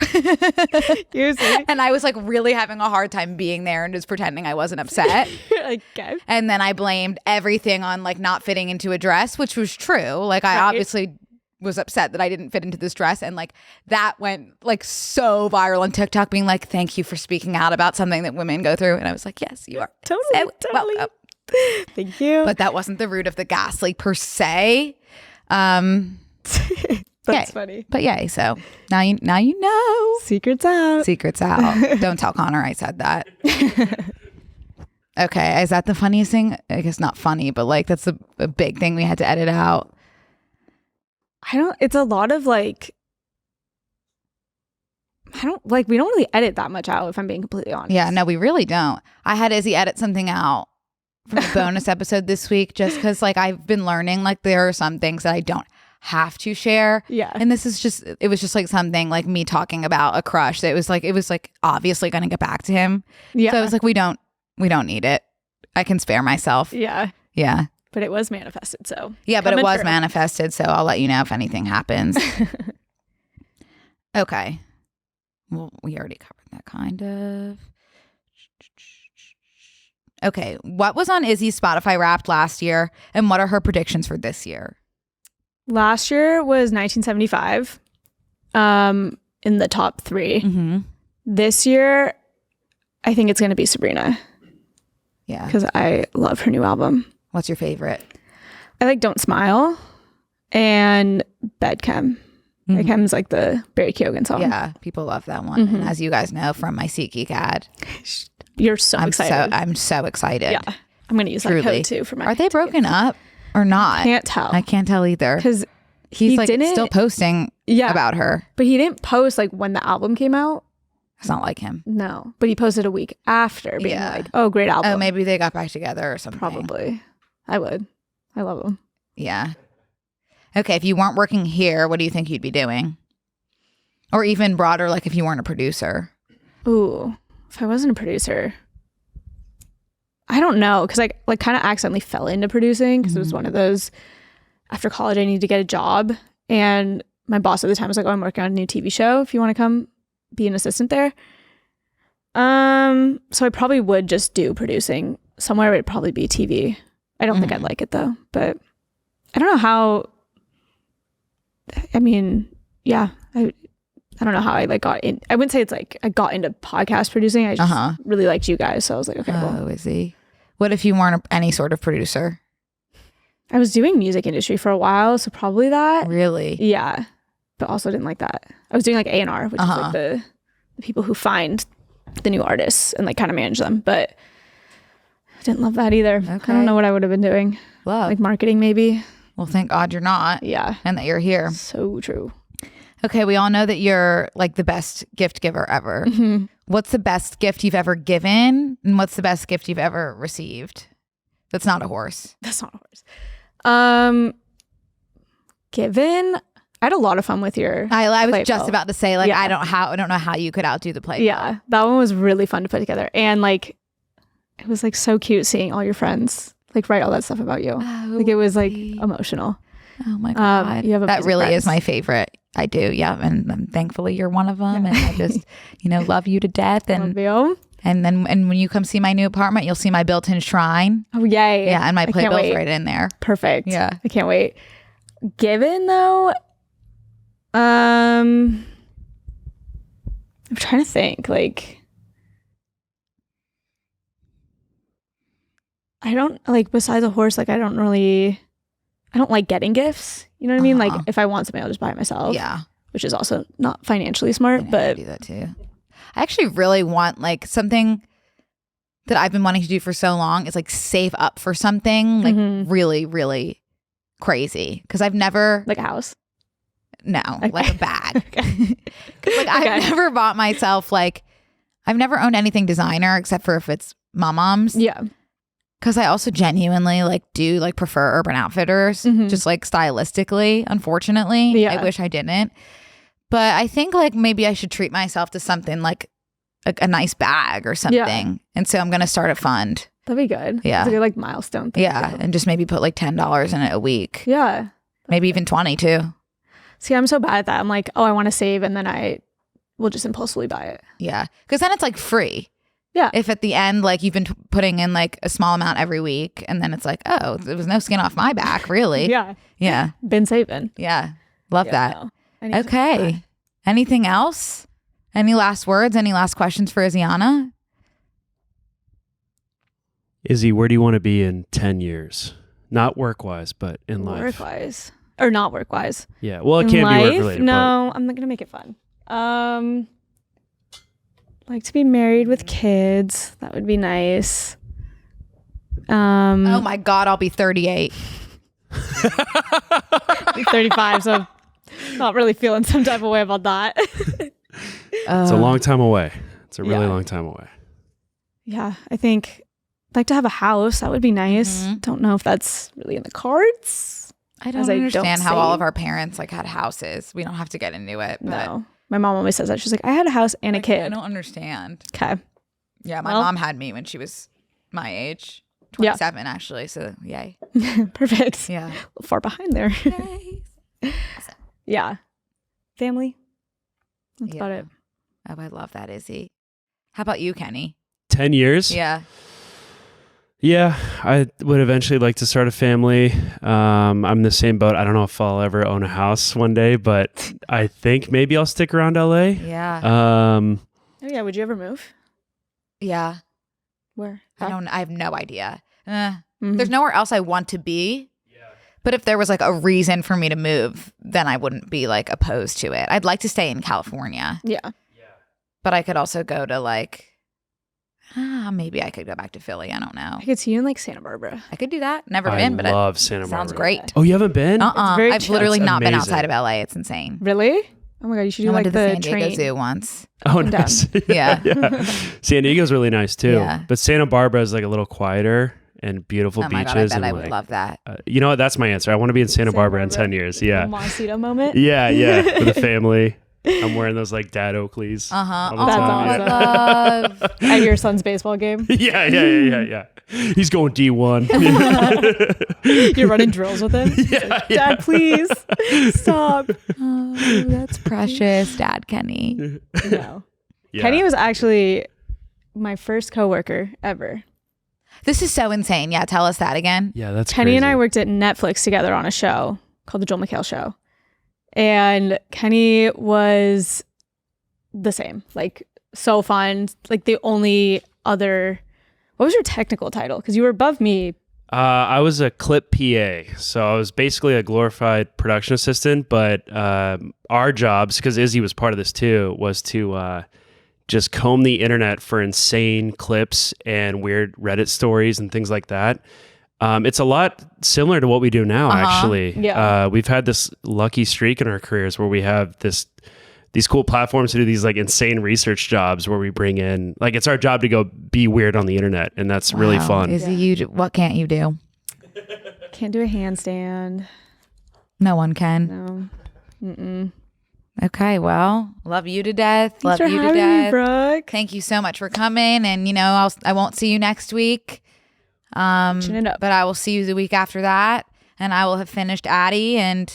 And I was like really having a hard time being there and just pretending I wasn't upset. Like, okay. And then I blamed everything on like not fitting into a dress, which was true. Like I obviously was upset that I didn't fit into this dress. And like that went like so viral on TikTok, being like, thank you for speaking out about something that women go through. And I was like, yes, you are totally. welcome. Thank you. But that wasn't the root of the ghastly per se. That's funny. But yay. So now you know. Secret's out. Don't tell Connor I said that. Okay. Is that the funniest thing? I guess not funny, but like that's a big thing we had to edit out. It's a lot of like, we don't really edit that much out, if I'm being completely honest. Yeah, no, we really don't. I had Izzy edit something out from the bonus episode this week just because like I've been learning like there are some things that I don't have to share. Yeah. And it was just like something like me talking about a crush that it was like obviously going to get back to him. Yeah. So I was like, we don't need it. I can spare myself. Yeah. Yeah. But it was manifested, so. Yeah, but it was manifested, so I'll let you know if anything happens. Okay. Well, we already covered that kind of. Okay. What was on Izzy's Spotify Wrapped last year, and what are her predictions for this year? Last year was 1975 in the top 3. Mm-hmm. This year, I think it's going to be Sabrina. Yeah. Because I love her new album. What's your favorite? I like Don't Smile and Bedchem. Mm-hmm. Bedchem's like the Barry Keoghan song. Yeah, people love that one. Mm-hmm. And as you guys know from my SeatGeek ad, You're so excited. I'm so excited. Yeah. I'm going to use that code too for my Are they broken up or not? Can't tell. I can't tell either. Because he's like still posting about her. But he didn't post like when the album came out. It's not like him. No. But he posted a week after being like, oh, great album. Oh, maybe they got back together or something. Probably. I would. I love him. Yeah. Okay, if you weren't working here, what do you think you'd be doing? Or even broader, like if you weren't a producer. Ooh, if I wasn't a producer, I don't know, because I like kind of accidentally fell into producing because it was one of those, after college I needed to get a job, and my boss at the time was like, oh, I'm working on a new TV show if you want to come be an assistant there. So I probably would just do producing somewhere. It would probably be TV. I don't think I'd like it though, but I don't know how. I mean, yeah, I don't know how I like got in. I wouldn't say it's like I got into podcast producing. I just really liked you guys, so I was like, okay, well. Oh, Izzy. What if you weren't any sort of producer? I was doing music industry for a while, so probably that. Really? Yeah, but also didn't like that. I was doing like A&R, which is like the people who find the new artists and like kind of manage them, but I didn't love that either. Okay. I don't know what I would have been doing. Love. Like marketing maybe. Well, thank God you're not. Yeah. And that you're here. So true. Okay, we all know that you're like the best gift giver ever. Mm-hmm. What's the best gift you've ever given? And what's the best gift you've ever received? That's not a horse. That's not a horse. Given, I had a lot of fun with your I was Playbill. just about to say, like, I don't know how you could outdo the Playbill. Yeah, that one was really fun to put together. And like, it was like so cute seeing all your friends like write all that stuff about you. Oh, like it was like emotional. Oh my God. That really friends. is my favorite. I do. Yeah. And thankfully you're one of them. Yeah. And I just, love you to death. And love you. And then when you come see my new apartment, you'll see my built-in shrine. Oh, yay. Yeah. And my Playbill's right in there. Perfect. Yeah. I can't wait. Given though, I'm trying to think like, I don't like, besides a horse, like I don't like getting gifts. You know what I mean? Like if I want something, I'll just buy it myself. Yeah. Which is also not financially smart, but I do that too. I actually really want like something that I've been wanting to do for so long is like save up for something like really, really crazy. Cause I've never like a house. No, like a bag. Like I've never bought myself like I've never owned anything designer except for if it's mom's. Yeah. Cause I also genuinely like do like prefer Urban Outfitters just like stylistically, unfortunately. Yeah. I wish I didn't. But I think like maybe I should treat myself to something like a nice bag or something. Yeah. And so I'm going to start a fund. That'd be good. Yeah. It's a good like milestone thing. Yeah. And just maybe put like $10 in it a week. Yeah. Maybe even 20 too. See, I'm so bad at that. I'm like, oh, I want to save. And then I will just impulsively buy it. Yeah. Cause then it's like free. Yeah. If at the end, like you've been putting in like a small amount every week and then it's like, oh, there was no skin off my back, really. Yeah. Yeah. Been saving. Yeah. Love that. No. I need to do Okay. that. Anything else? Any last words? Any last questions for Izzyana? Izzy, where do you want to be in 10 years? Not work-wise, but in life. Work-wise. Or not work-wise. Yeah. Well, it In can't be life? work-related. No, I'm not going to make it fun. Like to be married with kids. That would be nice. Oh my God, I'll be 38. I'll be 35, so not really feeling some type of way about that. It's a long time away. It's a really long time away. Yeah, I think I'd like to have a house. That would be nice. Don't know if that's really in the cards. I don't As I don't understand how say. all of our parents like had houses. We don't have to get into it. But No. My mom always says that. She's like, I had a house and a I kid. don't underand. Okay. Yeah, my Well- mom had me when she was my age. 27 actually, so yay. Perfect. Yeah. A little far behind there. Nice. Yeah. Family. That's Yeah. about it. Oh, I love that, Izzy. How about you, Kenny? 10 years? Yeah. Yeah, I would eventually like to start a family. I'm in the same boat. I don't know if I'll ever own a house one day, but I think maybe I'll stick around LA. Yeah. Oh yeah. Would you ever move? Yeah. Where? I have no idea. Mhm. There's nowhere else I want to be. But if there was like a reason for me to move, then I wouldn't be like opposed to it. I'd like to stay in California, Yeah. but I could also go to like, maybe I could go back to Philly. I don't know. I could see you in like Santa Barbara. I could do that. Never I been, but it love Santa Barbara. sounds great. Oh, you haven't been? It's very I've chill. literally That's not been amazing. outside of LA. It's insane. Really? Oh my god, you should do I went like to the the San Diego train. Zoo once. Oh, and down. nice. Yeah. San Diego's really nice too. Yeah. But Santa Barbara is like a little quieter and beautiful Oh my beaches. God, I bet and I would like, love that. you know what? That's my answer. I want to be in Santa Barbara in Barbara. 10 years. A Yeah. Montecito moment. Yeah. With a family. I'm wearing those like dad Oakleys. Uh-huh. all the That's time. awesome. I love. At your son's baseball game. Yeah. He's going D1. You're running drills with him. Yeah. Dad, please stop. Oh, that's precious, Dad Kenny. No. Yeah. Kenny was actually my first coworker ever. This is so insane. Yeah, tell us that again. Yeah, that's Kenny crazy. and I worked at Netflix together on a show called The Joel McHale Show. And Kenny was the same, like so fun. Like the only other, what was your technical title? Because you were above me. I was a clip PA, so I was basically a glorified production assistant. But our jobs, because Izzy was part of this too, was to just comb the internet for insane clips and weird Reddit stories and things like that. It's a lot similar to what we do now, actually. Yeah. We've had this lucky streak in our careers where we have these cool platforms to do these like insane research jobs where we bring in, like, it's our job to go be weird on the internet, and that's really Wow. fun. Izzy, what can't you do? Can't do a handstand. No one can. No. Okay, well, love you to death. Thanks for love you to having death. me, Brooke. Thank you so much for coming. And I won't see you next week. Chin it up. But I will see you the week after that, and I will have finished Addie, and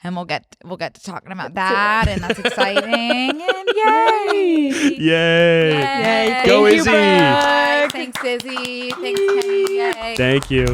we'll get to talking about that, and that's exciting. And yay! Yay! Yay. Go Thank you, Izzy! Brooke. Thanks, Izzy. Thanks, Kenny. Yay. Thank you.